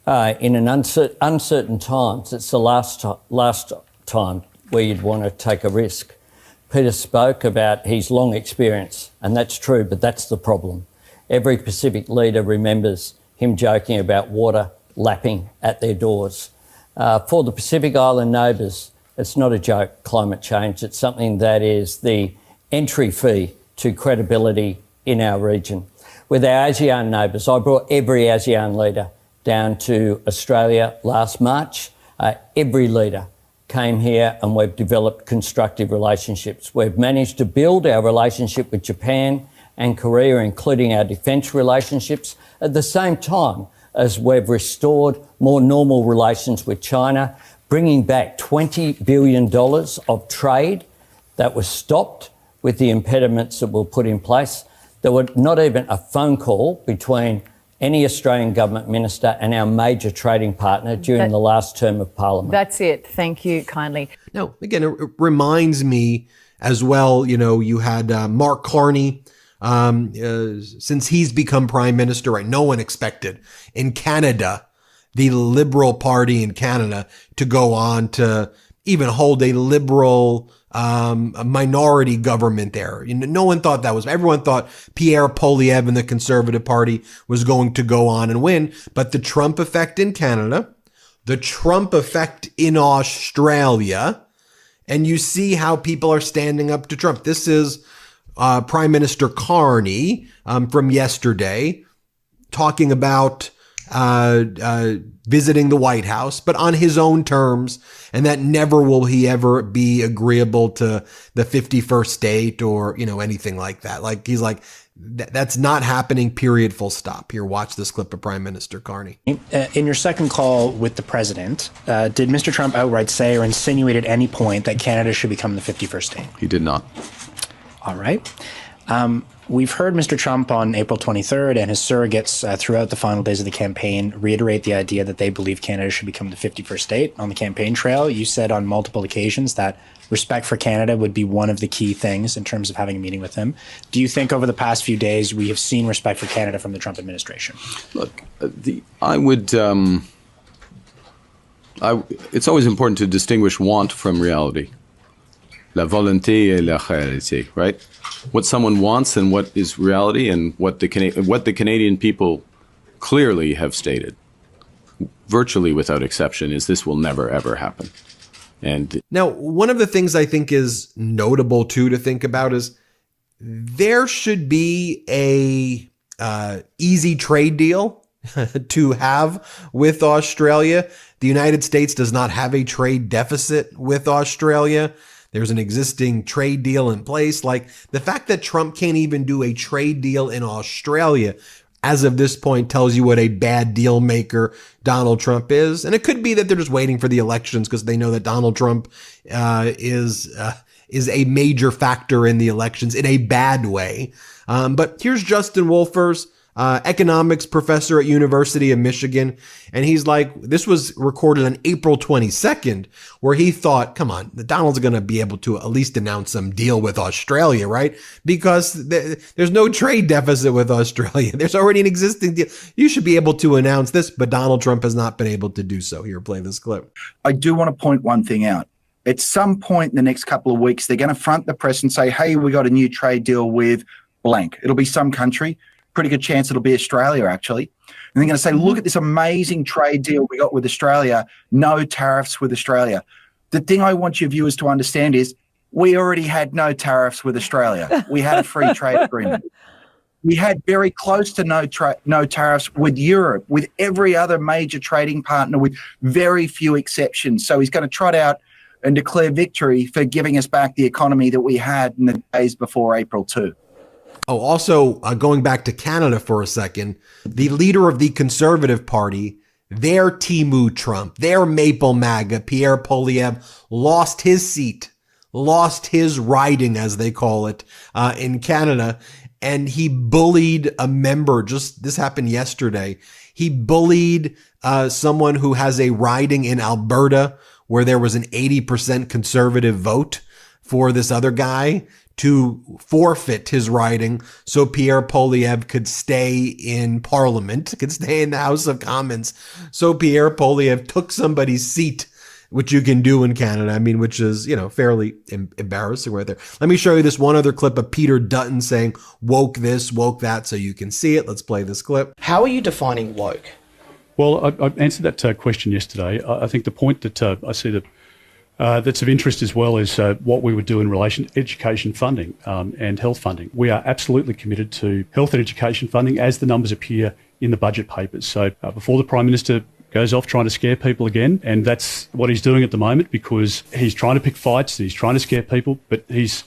In an uncertain times, it's the last time where you'd want to take a risk. Peter spoke about his long experience, and that's true, but that's the problem. Every Pacific leader remembers him joking about water lapping at their doors. For the Pacific Island neighbours, it's not a joke, climate change. It's something that is the entry fee to credibility in our region. With our ASEAN neighbours, I brought every ASEAN leader down to Australia last March. Every leader came here and we've developed constructive relationships. We've managed to build our relationship with Japan and Korea, including our defence relationships, at the same time as we've restored more normal relations with China, bringing back $20 billion of trade that was stopped with the impediments that were put in place. There were not even a phone call between any Australian government minister and our major trading partner during the last term of Parliament. That's it. Thank you kindly. Now, again, it reminds me as well, you had Mark Carney, since he's become Prime Minister, right? No one expected in Canada, the Liberal Party in Canada, to go on to even hold a Liberal a minority government there. No one thought that was, everyone thought Pierre Poilievre and the Conservative Party was going to go on and win. But the Trump effect in Canada, the Trump effect in Australia, and you see how people are standing up to Trump. This is Prime Minister Carney from yesterday talking about visiting the White House, but on his own terms, and that never will he ever be agreeable to the 51st state or, anything like that. Like, he's like, that's not happening, period, full stop. Here, watch this clip of Prime Minister Carney. In your second call with the president, did Mr. Trump outright say or insinuate at any point that Canada should become the 51st state? He did not. All right. We've heard Mr. Trump on April 23rd and his surrogates throughout the final days of the campaign reiterate the idea that they believe Canada should become the 51st state. On the campaign trail, you said on multiple occasions that respect for Canada would be one of the key things in terms of having a meeting with him. Do you think over the past few days we have seen respect for Canada from the Trump administration? Look, it's always important to distinguish want from reality. La volonté et la réalité, right? What someone wants and what is reality, and what the Canadian people clearly have stated, virtually without exception, is this will never, ever happen. And now, one of the things I think is notable too to think about is there should be a easy trade deal to have with Australia. The United States does not have a trade deficit with Australia. There's an existing trade deal in place. Like, the fact that Trump can't even do a trade deal in Australia as of this point tells you what a bad deal maker Donald Trump is. And it could be that they're just waiting for the elections because they know that Donald Trump is a major factor in the elections in a bad way. But here's Justin Wolfers economics professor at University of Michigan. And he's like, this was recorded on April 22nd, where he thought, come on, Donald's going to be able to at least announce some deal with Australia, right? Because there's no trade deficit with Australia. There's already an existing deal. You should be able to announce this, but Donald Trump has not been able to do so. Here, play this clip. I do want to point one thing out. At some point in the next couple of weeks, they're going to front the press and say, hey, we got a new trade deal with blank. It'll be some country. Pretty good chance it'll be Australia, actually. And they're going to say, look at this amazing trade deal we got with Australia. No tariffs with Australia. The thing I want your viewers to understand is we already had no tariffs with Australia. We had a free trade agreement. We had very close to no tariffs with Europe, with every other major trading partner, with very few exceptions. So he's going to trot out and declare victory for giving us back the economy that we had in the days before April 2. Oh, also, going back to Canada for a second, the leader of the Conservative Party, their Timu Trump, their Maple MAGA, Pierre Poilievre, lost his seat, lost his riding, as they call it, in Canada. And he bullied a member. This happened yesterday. He bullied someone who has a riding in Alberta where there was an 80% conservative vote for this other guy to forfeit his riding so Pierre Poilievre could stay in Parliament, could stay in the House of Commons. So Pierre Poilievre took somebody's seat, which you can do in Canada, I mean, which is, fairly embarrassing right there. Let me show you this one other clip of Peter Dutton saying woke this, woke that, so you can see it. Let's play this clip. How are you defining woke? Well, I answered that question yesterday. I think the point that I see that's of interest as well is what we would do in relation to education funding and health funding. We are absolutely committed to health and education funding as the numbers appear in the budget papers. So before the Prime Minister goes off trying to scare people again, and that's what he's doing at the moment because he's trying to pick fights and he's trying to scare people, but he's,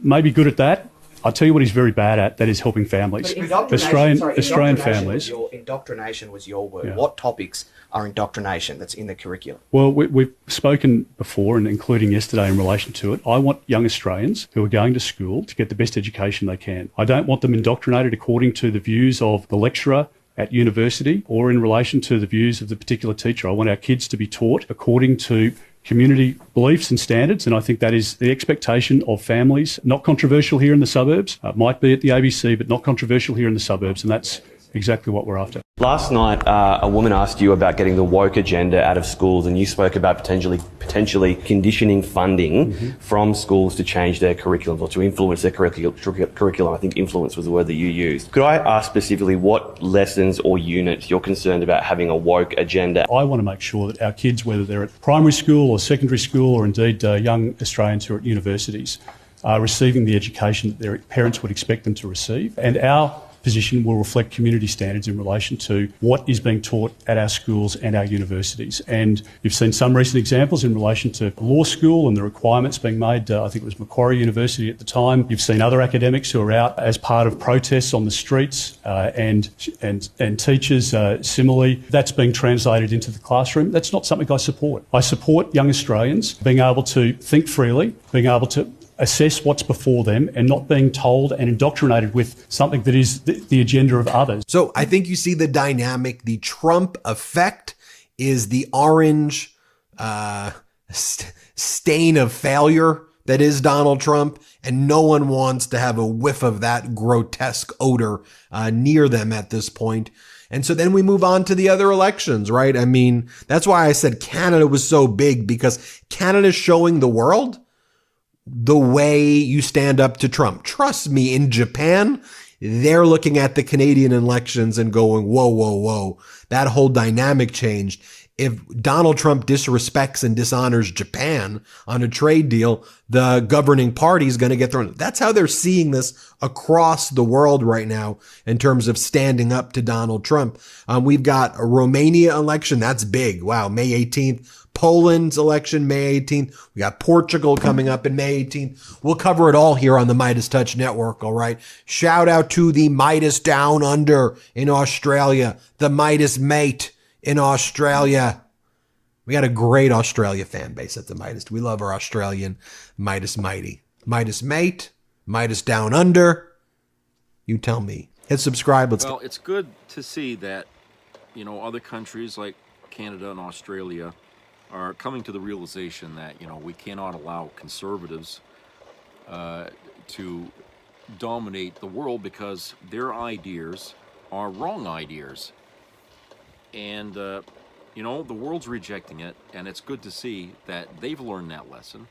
maybe good at that. I'll tell you what he's very bad at, that is helping families. Australian families. Indoctrination was your word. Yeah. What topics are indoctrination that's in the curriculum? Well, we've spoken before, and including yesterday in relation to it. I want young Australians who are going to school to get the best education they can. I don't want them indoctrinated according to the views of the lecturer at university or in relation to the views of the particular teacher. I want our kids to be taught according to community beliefs and standards, and I think that is the expectation of families. Not controversial here in the suburbs. It might be at the ABC, but not controversial here in the suburbs, and that's exactly what we're after. Last night, a woman asked you about getting the woke agenda out of schools, and you spoke about potentially conditioning funding from schools to change their curriculum or to influence their curriculum. I think influence was the word that you used. Could I ask specifically what lessons or units you're concerned about having a woke agenda? I want to make sure that our kids, whether they're at primary school or secondary school or indeed young Australians who are at universities, are receiving the education that their parents would expect them to receive. And our position will reflect community standards in relation to what is being taught at our schools and our universities. And you've seen some recent examples in relation to law school and the requirements being made. I think it was Macquarie University at the time. You've seen other academics who are out as part of protests on the streets and teachers similarly. That's being translated into the classroom. That's not something I support. I support young Australians being able to think freely, being able to assess what's before them and not being told and indoctrinated with something that is the agenda of others. So I think you see the dynamic. The Trump effect is the orange stain of failure that is Donald Trump, and no one wants to have a whiff of that grotesque odor near them at this point. And so then we move on to the other elections, right? I mean, that's why I said Canada was so big, because Canada's showing the world the way you stand up to Trump. Trust me, in Japan, they're looking at the Canadian elections and going, whoa, whoa, whoa. That whole dynamic changed. If Donald Trump disrespects and dishonors Japan on a trade deal, the governing party is going to get thrown. That's how they're seeing this across the world right now in terms of standing up to Donald Trump. We've got a Romania election. That's big. Wow. May 18th. Poland's election, May 18th. We got Portugal coming up in May 18th. We'll cover it all here on the Midas Touch Network, all right? Shout out to the Midas Down Under in Australia, the Midas Mate in Australia. We got a great Australia fan base at the Midas. We love our Australian Midas Mighty. Midas Mate, Midas Down Under. You tell me. Hit subscribe. Let's Well, it's good to see that, other countries like Canada and Australia are coming to the realization that, we cannot allow conservatives to dominate the world because their ideas are wrong ideas. And, the world's rejecting it, and it's good to see that they've learned that lesson.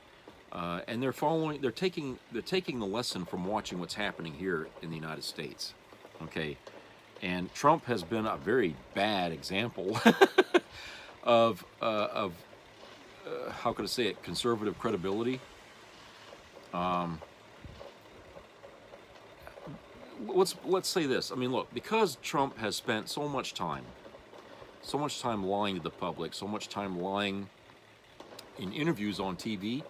And they're taking the lesson from watching what's happening here in the United States. Okay. And Trump has been a very bad example of how could I say it, conservative credibility. Let's say this. I mean, look, because Trump has spent so much time lying to the public, so much time lying in interviews on TV,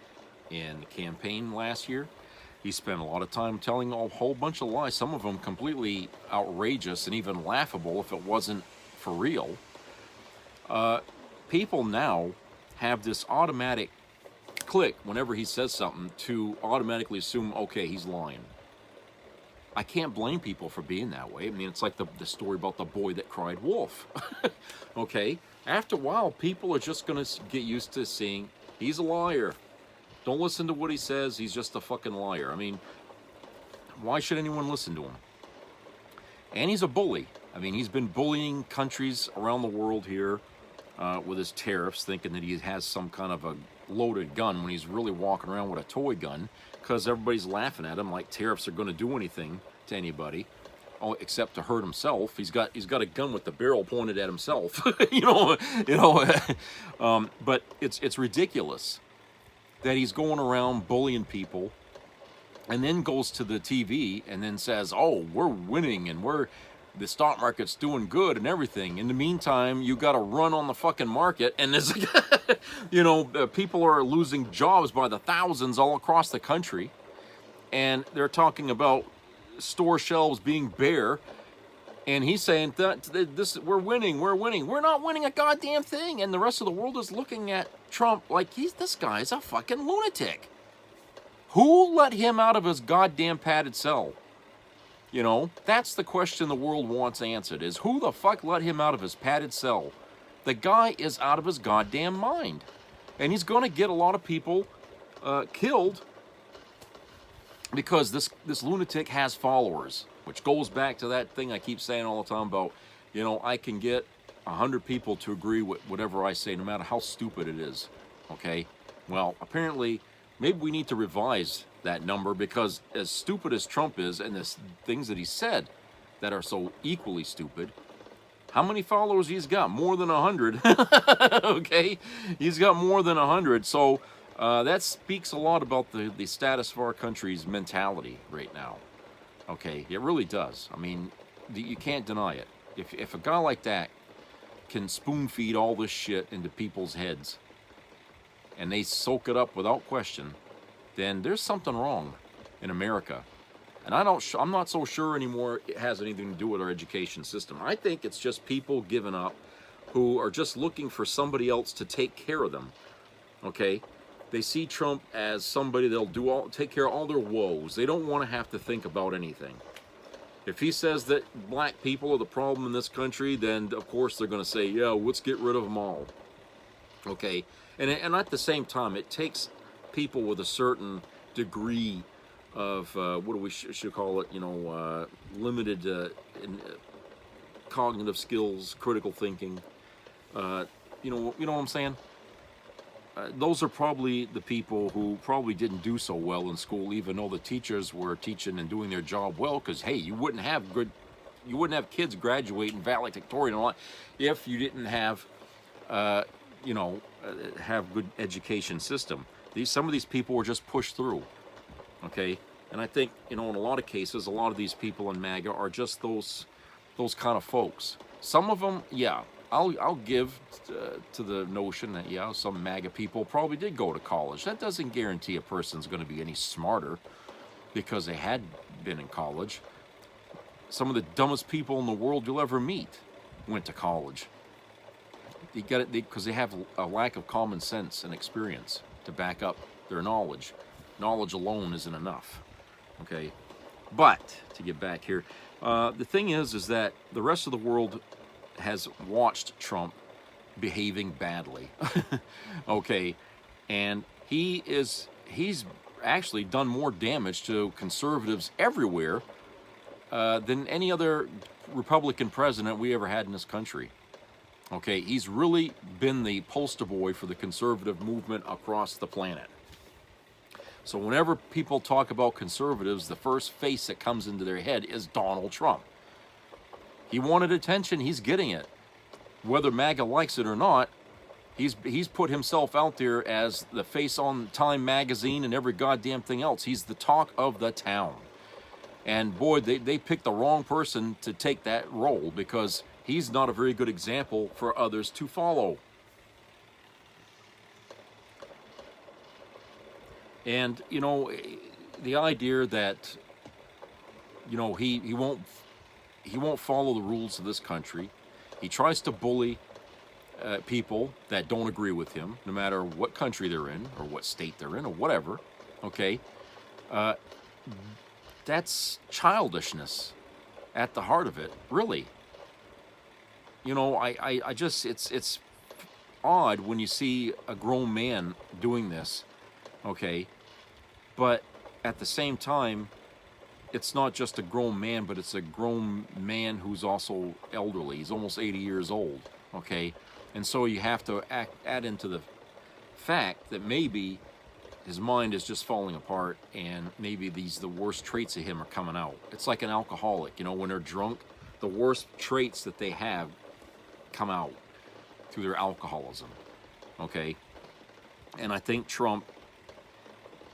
in the campaign last year. He spent a lot of time telling a whole bunch of lies, some of them completely outrageous and even laughable if it wasn't for real. People now have this automatic click whenever he says something to automatically assume, okay, he's lying. I can't blame people for being that way. I mean, it's like the story about the boy that cried wolf. Okay? After a while, people are just going to get used to seeing he's a liar. Don't listen to what he says. He's just a fucking liar. I mean, why should anyone listen to him? And he's a bully. I mean, he's been bullying countries around the world here with his tariffs, thinking that he has some kind of a loaded gun when he's really walking around with a toy gun, because everybody's laughing at him like tariffs are going to do anything to anybody, except to hurt himself. He's got a gun with the barrel pointed at himself. But it's ridiculous that he's going around bullying people and then goes to the TV and then says, oh, we're winning and the stock market's doing good and everything. In the meantime, you got to run on the fucking market, and there's, people are losing jobs by the thousands all across the country, and they're talking about store shelves being bare, and he's saying that we're winning. We're not winning a goddamn thing, and the rest of the world is looking at Trump like this guy's a fucking lunatic. Who let him out of his goddamn padded cell? That's the question the world wants answered, is who the fuck let him out of his padded cell? The guy is out of his goddamn mind. And he's going to get a lot of people killed because this lunatic has followers, which goes back to that thing I keep saying all the time about, I can get 100 people to agree with whatever I say, no matter how stupid it is. Okay? Well, apparently, maybe we need to revise that number, because as stupid as Trump is and the things that he said that are so equally stupid, how many followers he's got? More than 100. Okay? He's got more than 100. So that speaks a lot about the status of our country's mentality right now. Okay? It really does. I mean, you can't deny it. If a guy like that can spoon feed all this shit into people's heads and they soak it up without question, then there's something wrong in America. And I'm not so sure anymore it has anything to do with our education system. I think it's just people giving up who are just looking for somebody else to take care of them. Okay? They see Trump as somebody that'll take care of all their woes. They don't want to have to think about anything. If he says that black people are the problem in this country, then of course they're going to say, yeah, let's get rid of them all. Okay? And at the same time, it takes people with a certain degree of what do we should call it? Limited cognitive skills, critical thinking. You know what I'm saying? Those are probably the people who probably didn't do so well in school, even though the teachers were teaching and doing their job well. Because hey, you wouldn't have kids graduating valedictorian a lot if you didn't have have good education system. Some of these people were just pushed through, okay? And I think, in a lot of cases, a lot of these people in MAGA are just those kind of folks. Some of them, yeah, I'll give to the notion that, yeah, some MAGA people probably did go to college. That doesn't guarantee a person's going to be any smarter because they had been in college. Some of the dumbest people in the world you'll ever meet went to college. They got it because they have a lack of common sense and experience to back up their knowledge. Knowledge alone isn't enough. Okay, but to get back here, The thing is that the rest of the world has watched Trump behaving badly. Okay, and he's actually done more damage to conservatives everywhere than any other Republican president we ever had in this country. Okay, he's really been the poster boy for the conservative movement across the planet. So whenever people talk about conservatives, the first face that comes into their head is Donald Trump. He wanted attention, he's getting it. Whether MAGA likes it or not, he's put himself out there as the face on Time magazine and every goddamn thing else. He's the talk of the town. And boy, they picked the wrong person to take that role, because he's not a very good example for others to follow. And, you know, the idea that, you know, he won't follow the rules of this country. He tries to bully people that don't agree with him, no matter what country they're in or what state they're in or whatever, okay? That's childishness at the heart of it, really. You know, I just, it's odd when you see a grown man doing this, okay? But at the same time, it's not just a grown man, but it's a grown man who's also elderly. He's almost 80 years old, okay? And so you have to add into the fact that maybe his mind is just falling apart, and maybe the worst traits of him are coming out. It's like an alcoholic, you know, when they're drunk, the worst traits that they have come out through their alcoholism, okay? And I think Trump,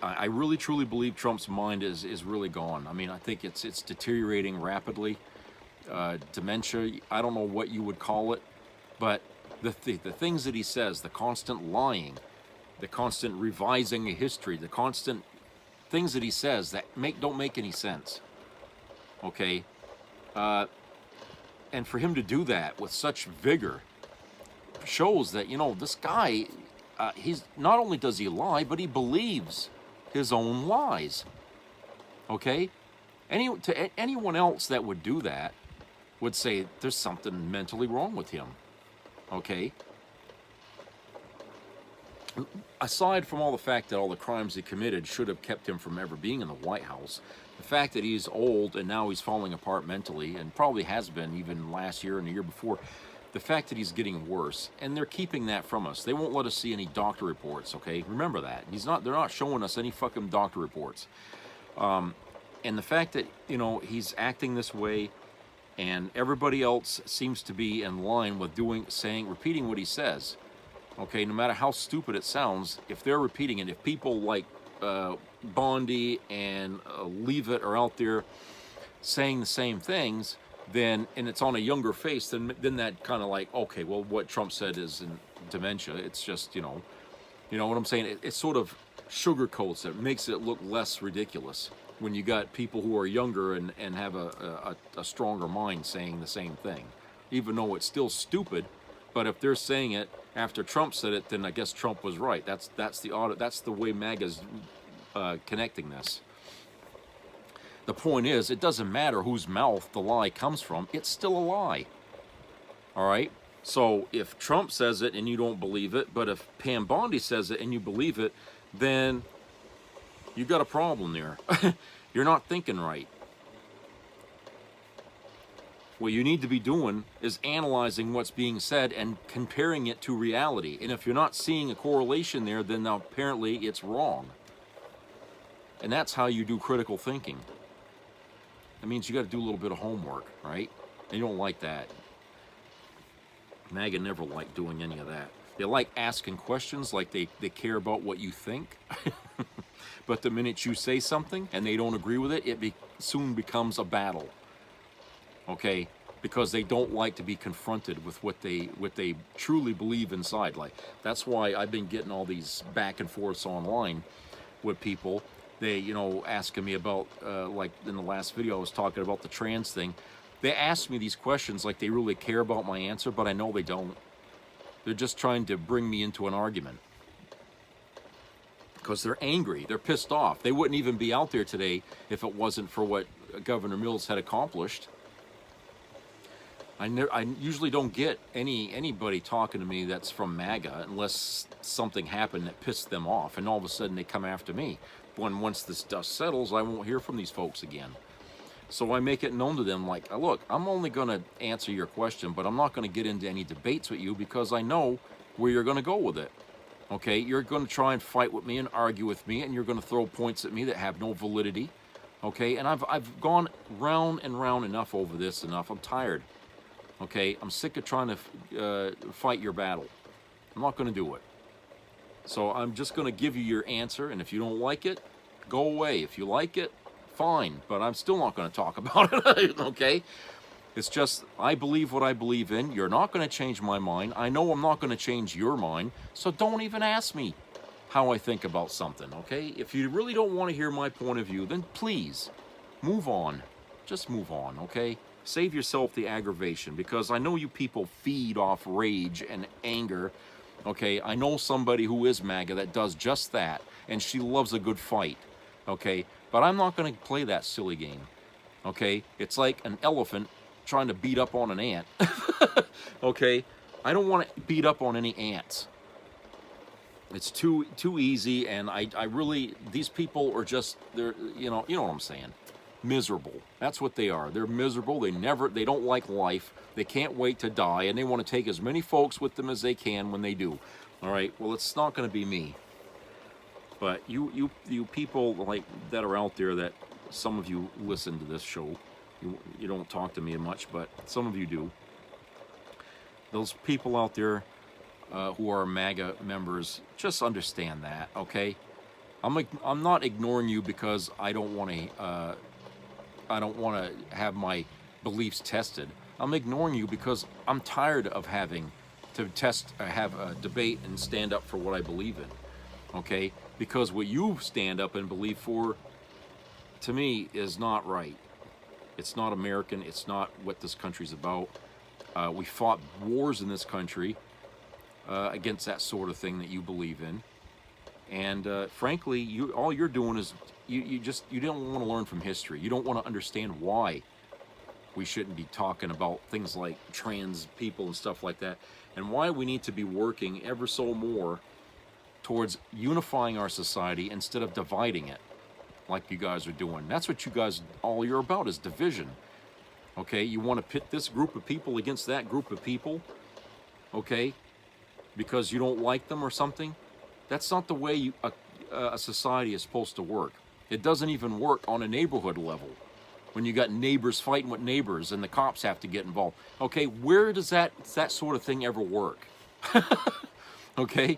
I really truly believe Trump's mind is really gone. I mean, I think it's deteriorating rapidly. Dementia, I don't know what you would call it, but the things that he says, the constant lying, the constant revising of history, the constant things that he says that don't make any sense, okay? And for him to do that with such vigor shows that, you know, this guy, he's not only does he lie, but he believes his own lies, okay? Anyone else that would do that would say there's something mentally wrong with him, okay? Aside from all the fact that all the crimes he committed should have kept him from ever being in the White House, the fact that he's old and now he's falling apart mentally, and probably has been even last year and the year before, the fact that he's getting worse, and they're keeping that from us. They won't let us see any doctor reports, okay? Remember that. They're not showing us any fucking doctor reports. And the fact that, you know, he's acting this way, and everybody else seems to be in line with repeating what he says. Okay, no matter how stupid it sounds, if they're repeating it, if people like Bondi and Leavitt are out there saying the same things, then, and it's on a younger face, then that kind of like, okay, well, what Trump said is in dementia. It's just, you know what I'm saying? It sort of sugarcoats it, makes it look less ridiculous when you got people who are younger and have a stronger mind saying the same thing, even though it's still stupid. But if they're saying it after Trump said it, then I guess Trump was right. That's the way MAGA's connecting this. The point is, it doesn't matter whose mouth the lie comes from. It's still a lie. All right? So if Trump says it and you don't believe it, but if Pam Bondi says it and you believe it, then you got a problem there. You're not thinking right. What you need to be doing is analyzing what's being said and comparing it to reality. And if you're not seeing a correlation there, then apparently it's wrong. And that's how you do critical thinking. That means you got to do a little bit of homework, right? And you don't like that. MAGA never liked doing any of that. They like asking questions, like they care about what you think. But the minute you say something and they don't agree with it, it soon becomes a battle. Okay, because they don't like to be confronted with what they truly believe inside. Like, that's why I've been getting all these back and forths online with people. They, you know, asking me about, like in the last video I was talking about the trans thing. They ask me these questions like they really care about my answer, but I know they don't. They're just trying to bring me into an argument. Because they're angry, they're pissed off. They wouldn't even be out there today if it wasn't for what Governor Mills had accomplished. I usually don't get anybody talking to me that's from MAGA unless something happened that pissed them off, and all of a sudden they come after me. Once this dust settles, I won't hear from these folks again. So I make it known to them, like, look, I'm only going to answer your question, but I'm not going to get into any debates with you because I know where you're going to go with it. Okay, you're going to try and fight with me and argue with me, and you're going to throw points at me that have no validity. Okay, and I've gone round and round enough over this enough. I'm tired. Okay, I'm sick of trying to fight your battle. I'm not going to do it. So I'm just going to give you your answer, and if you don't like it, go away. If you like it, fine, but I'm still not going to talk about it, okay? It's just, I believe what I believe in. You're not going to change my mind. I know I'm not going to change your mind, so don't even ask me how I think about something, okay? If you really don't want to hear my point of view, then please, move on. Just move on, okay? Save yourself the aggravation, because I know you people feed off rage and anger, okay? I know somebody who is MAGA that does just that, and she loves a good fight, okay? But I'm not going to play that silly game, okay? It's like an elephant trying to beat up on an ant, okay? I don't want to beat up on any ants. It's too easy, and I really, these people are just, they're, you know what I'm saying, miserable. That's what they are. They're miserable. They don't like life. They can't wait to die, and they want to take as many folks with them as they can when they do. All right, well, it's not going to be me. But you people like that are out there, that some of you listen to this show. You don't talk to me much, but some of you do. Those people out there who are MAGA members, just understand that, okay? I'm not ignoring you because I don't want to have my beliefs tested. I'm ignoring you because I'm tired of having to have a debate and stand up for what I believe in, okay? Because what you stand up and believe for, to me, is not right. It's not American. It's not what this country's about. We fought wars in this country against that sort of thing that you believe in. And frankly, all you're doing is you don't want to learn from history. You don't want to understand why we shouldn't be talking about things like trans people and stuff like that, and why we need to be working ever so more towards unifying our society instead of dividing it like you guys are doing. That's what you guys, all you're about is division. Okay, you want to pit this group of people against that group of people, okay, because you don't like them or something. That's not the way a society is supposed to work. It doesn't even work on a neighborhood level when you got neighbors fighting with neighbors and the cops have to get involved. Okay, where does that sort of thing ever work? Okay,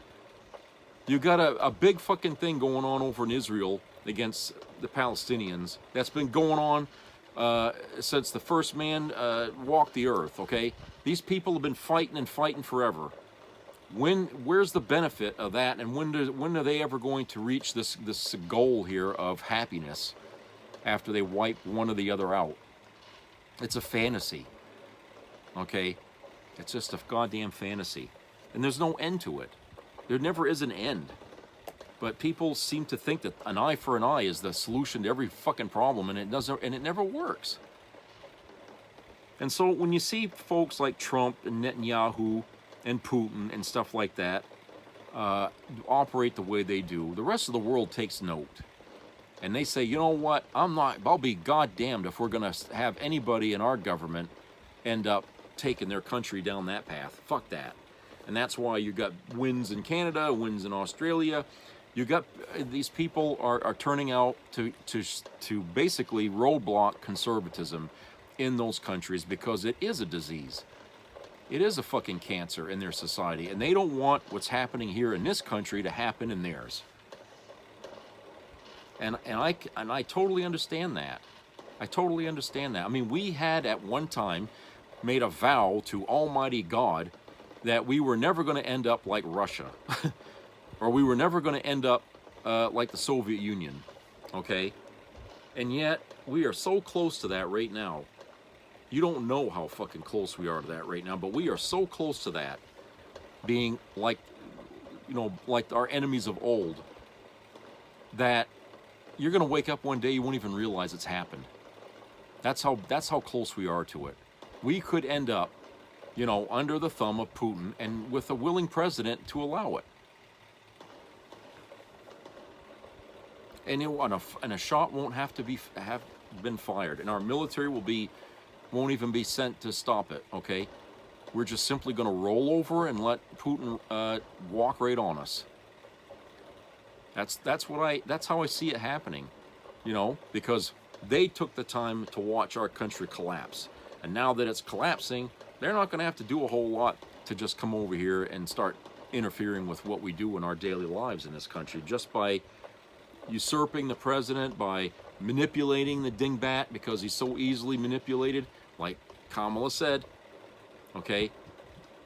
you got a big fucking thing going on over in Israel against the Palestinians that's been going on since the first man walked the earth, okay? These people have been fighting and fighting forever. Where's the benefit of that, and when are they ever going to reach this goal here of happiness after they wipe one or the other out? It's a fantasy, okay? It's just a goddamn fantasy. And there's no end to it. There never is an end. But people seem to think that an eye for an eye is the solution to every fucking problem, and it doesn't, and it never works. And so when you see folks like Trump and Netanyahu and Putin and stuff like that operate the way they do, the rest of the world takes note. And they say, you know what, I'll be goddamned if we're going to have anybody in our government end up taking their country down that path. Fuck that. And that's why you got wins in Canada, wins in Australia. You got these people are turning out to basically roadblock conservatism in those countries because it is a disease. It is a fucking cancer in their society, and they don't want what's happening here in this country to happen in theirs. And I totally understand that. I totally understand that. I mean, we had at one time made a vow to Almighty God that we were never going to end up like Russia. Or we were never going to end up like the Soviet Union, okay? And yet, we are so close to that right now. You don't know how fucking close we are to that right now, but we are so close to that, being like, like our enemies of old, that you're going to wake up one day, you won't even realize it's happened. That's how close we are to it. we could end up, you know, under the thumb of Putin and with a willing president to allow it. And a shot won't have been fired, and our military won't even be sent to stop it. Okay, we're just simply going to roll over and let Putin walk right on us. That's how I see it happening, you know, because they took the time to watch our country collapse, and now that it's collapsing, they're not going to have to do a whole lot to just come over here and start interfering with what we do in our daily lives in this country, just by usurping the president, by manipulating the dingbat because he's so easily manipulated, like Kamala said. Okay,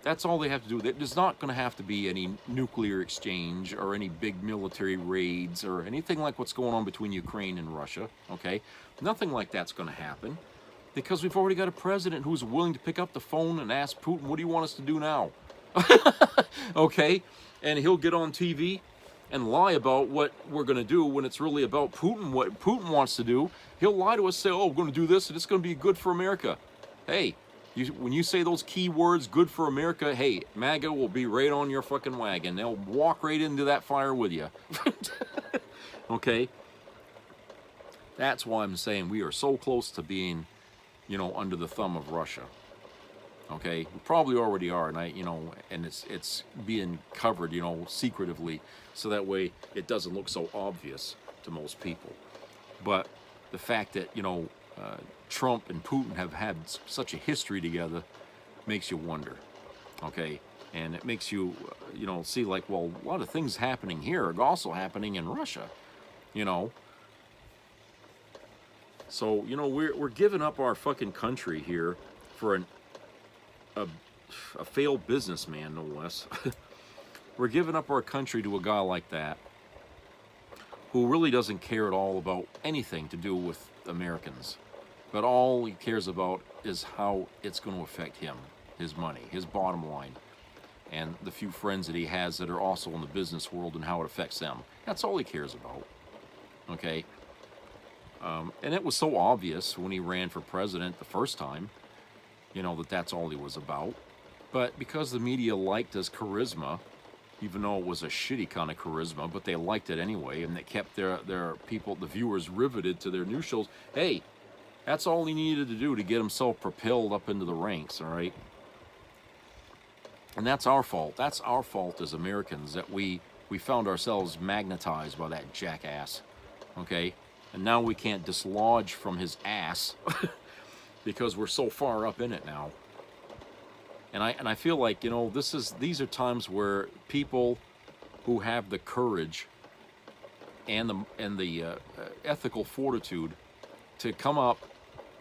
that's all they have to do. There's not going to have to be any nuclear exchange or any big military raids or anything like what's going on between Ukraine and Russia. Okay, nothing like that's going to happen because we've already got a president who's willing to pick up the phone and ask Putin, what do you want us to do now? Okay, and he'll get on TV and lie about what we're going to do when it's really about Putin, what Putin wants to do. He'll lie to us, say, oh, we're going to do this and it's going to be good for America. Hey, when you say those key words, good for America, hey, MAGA will be right on your fucking wagon. They'll walk right into that fire with you. Okay? That's why I'm saying we are so close to being, you know, under the thumb of Russia. Okay? We probably already are, and it's being covered, you know, secretively, so that way it doesn't look so obvious to most people. But the fact that, you know, Trump and Putin have had such a history together makes you wonder, okay? And it makes you, you know, see like, well, a lot of things happening here are also happening in Russia, you know? So, you know, we're giving up our fucking country here for a failed businessman, no less. We're giving up our country to a guy like that who really doesn't care at all about anything to do with Americans. But all he cares about is how it's going to affect him, his money, his bottom line, and the few friends that he has that are also in the business world and how it affects them. That's all he cares about. Okay? And it was so obvious when he ran for president the first time, you know, that's all he was about. But because the media liked his charisma, even though it was a shitty kind of charisma, but they liked it anyway, and they kept their people, the viewers, riveted to their news shows. Hey, that's all he needed to do to get himself propelled up into the ranks, all right? And that's our fault. That's our fault as Americans, that we found ourselves magnetized by that jackass, okay? And now we can't dislodge from his ass because we're so far up in it now. And I feel like, you know, these are times where people who have the courage and the ethical fortitude to come up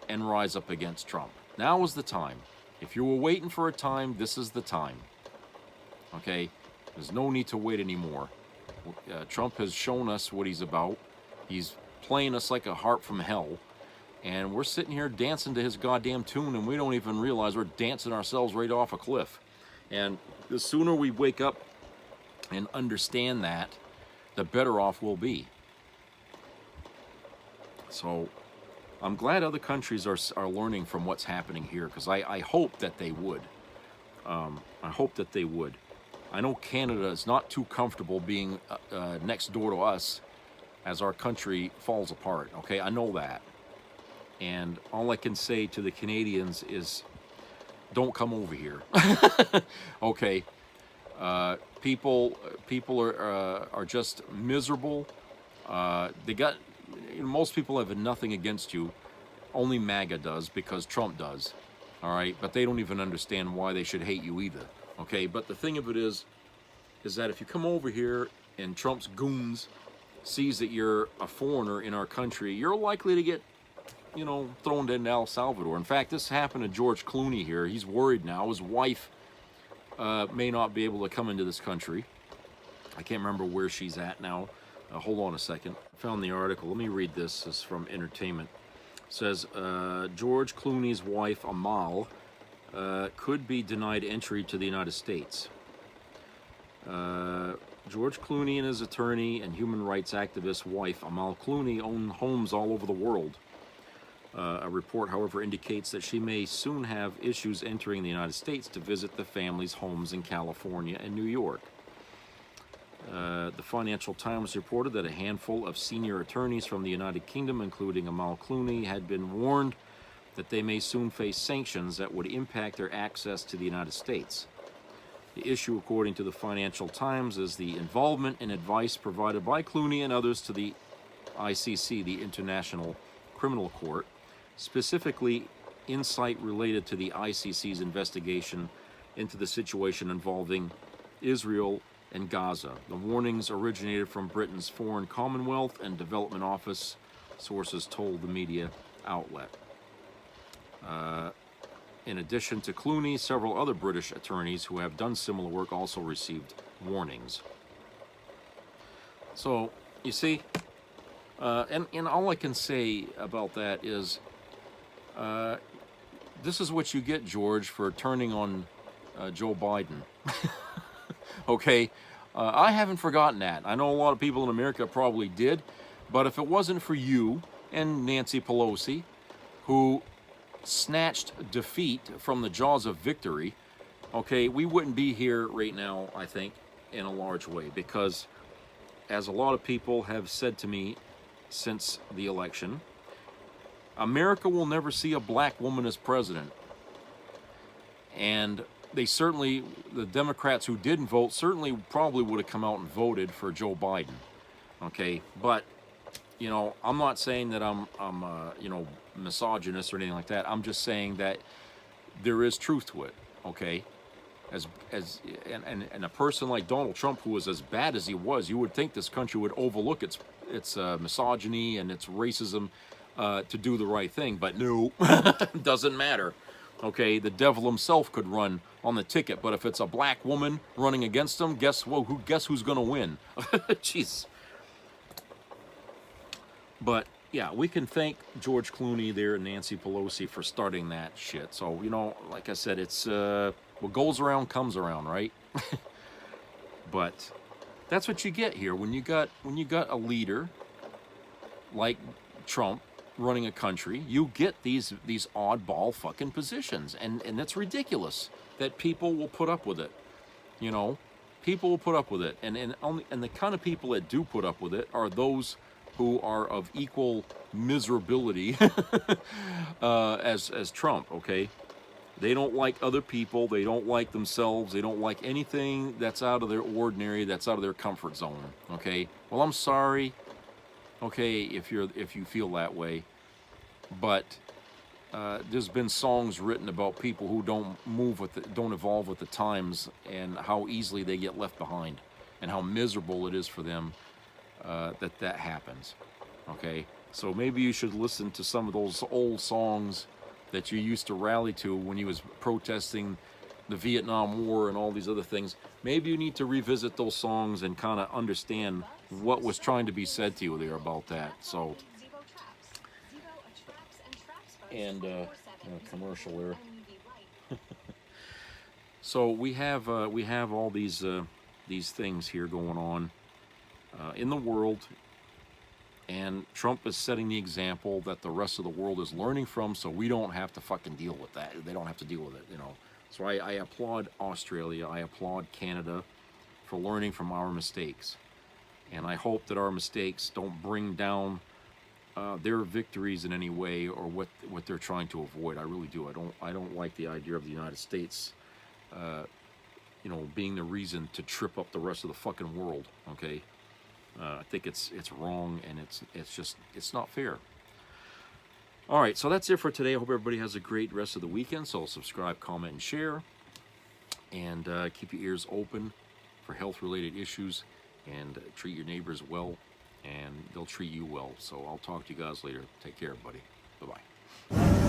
and rise up against Trump. Now is the time. If you were waiting for a time, this is the time. Okay? There's no need to wait anymore. Trump has shown us what he's about. He's playing us like a harp from hell. And we're sitting here dancing to his goddamn tune, and we don't even realize we're dancing ourselves right off a cliff. And the sooner we wake up and understand that, the better off we'll be. So I'm glad other countries are learning from what's happening here, because I hope that they would. I hope that they would. I know Canada is not too comfortable being next door to us as our country falls apart. Okay, I know that. And all I can say to the Canadians is, don't come over here. Okay, people are just miserable. Most people have nothing against you. Only MAGA does, because Trump does. All right, but they don't even understand why they should hate you either. Okay, but the thing of it is that if you come over here and Trump's goons sees that you're a foreigner in our country, you're likely to get, you know, thrown into El Salvador. In fact, this happened to George Clooney here. He's worried now. His wife may not be able to come into this country. I can't remember where she's at now. Hold on a second. I found the article. Let me read this. This is from Entertainment. It says, George Clooney's wife, Amal, could be denied entry to the United States. George Clooney and his attorney and human rights activist wife, Amal Clooney, own homes all over the world. A report, however, indicates that she may soon have issues entering the United States to visit the family's homes in California and New York. The Financial Times reported that a handful of senior attorneys from the United Kingdom, including Amal Clooney, had been warned that they may soon face sanctions that would impact their access to the United States. The issue, according to the Financial Times, is the involvement and advice provided by Clooney and others to the ICC, the International Criminal Court, specifically insight related to the ICC's investigation into the situation involving Israel and Gaza. The warnings originated from Britain's Foreign Commonwealth and Development Office, sources told the media outlet. In addition to Clooney, several other British attorneys who have done similar work also received warnings. So, you see, and all I can say about that is, this is what you get, George, for turning on Joe Biden. Okay? I haven't forgotten that. I know a lot of people in America probably did, but if it wasn't for you and Nancy Pelosi, who snatched defeat from the jaws of victory, okay, we wouldn't be here right now, I think, in a large way, because as a lot of people have said to me since the election, America will never see a black woman as president. And they certainly, the Democrats who didn't vote, certainly probably would have come out and voted for Joe Biden. Okay, but, you know, I'm not saying that I'm you know, misogynist or anything like that. I'm just saying that there is truth to it, okay? And a person like Donald Trump, who was as bad as he was, you would think this country would overlook its misogyny and its racism to do the right thing, but no, doesn't matter. Okay, the devil himself could run on the ticket, but if it's a black woman running against him, guess who's going to win? Jeez. But yeah, we can thank George Clooney there and Nancy Pelosi for starting that shit. So, you know, like I said, it's what goes around comes around, right? But that's what you get here when you got a leader like Trump running a country. You get these oddball fucking positions, and that's ridiculous that people will put up with it. You know, people will put up with it, and the kind of people that do put up with it are those who are of equal miserability as Trump. Okay, they don't like other people, they don't like themselves, they don't like anything that's out of their ordinary, that's out of their comfort zone. Okay, well, I'm sorry, okay, if you feel that way, but there's been songs written about people who don't evolve with the times, and how easily they get left behind, and how miserable it is for them that happens. Okay, so maybe you should listen to some of those old songs that you used to rally to when you was protesting the Vietnam War and all these other things. Maybe you need to revisit those songs and kind of understand what was trying to be said to you there about that. So, and commercial there. So we have all these things here going on in the world, and Trump is setting the example that the rest of the world is learning from, so we don't have to fucking deal with that. They don't have to deal with it, you know. So I applaud Australia, I applaud Canada for learning from our mistakes, and I hope that our mistakes don't bring down their victories in any way, or what they're trying to avoid. I really do. I don't like the idea of the United States, you know, being the reason to trip up the rest of the fucking world. Okay, I think it's wrong, and it's not fair. All right, so that's it for today. I hope everybody has a great rest of the weekend. So subscribe, comment, and share, and keep your ears open for health-related issues, and treat your neighbors well, and they'll treat you well. So I'll talk to you guys later. Take care, everybody. Bye-bye.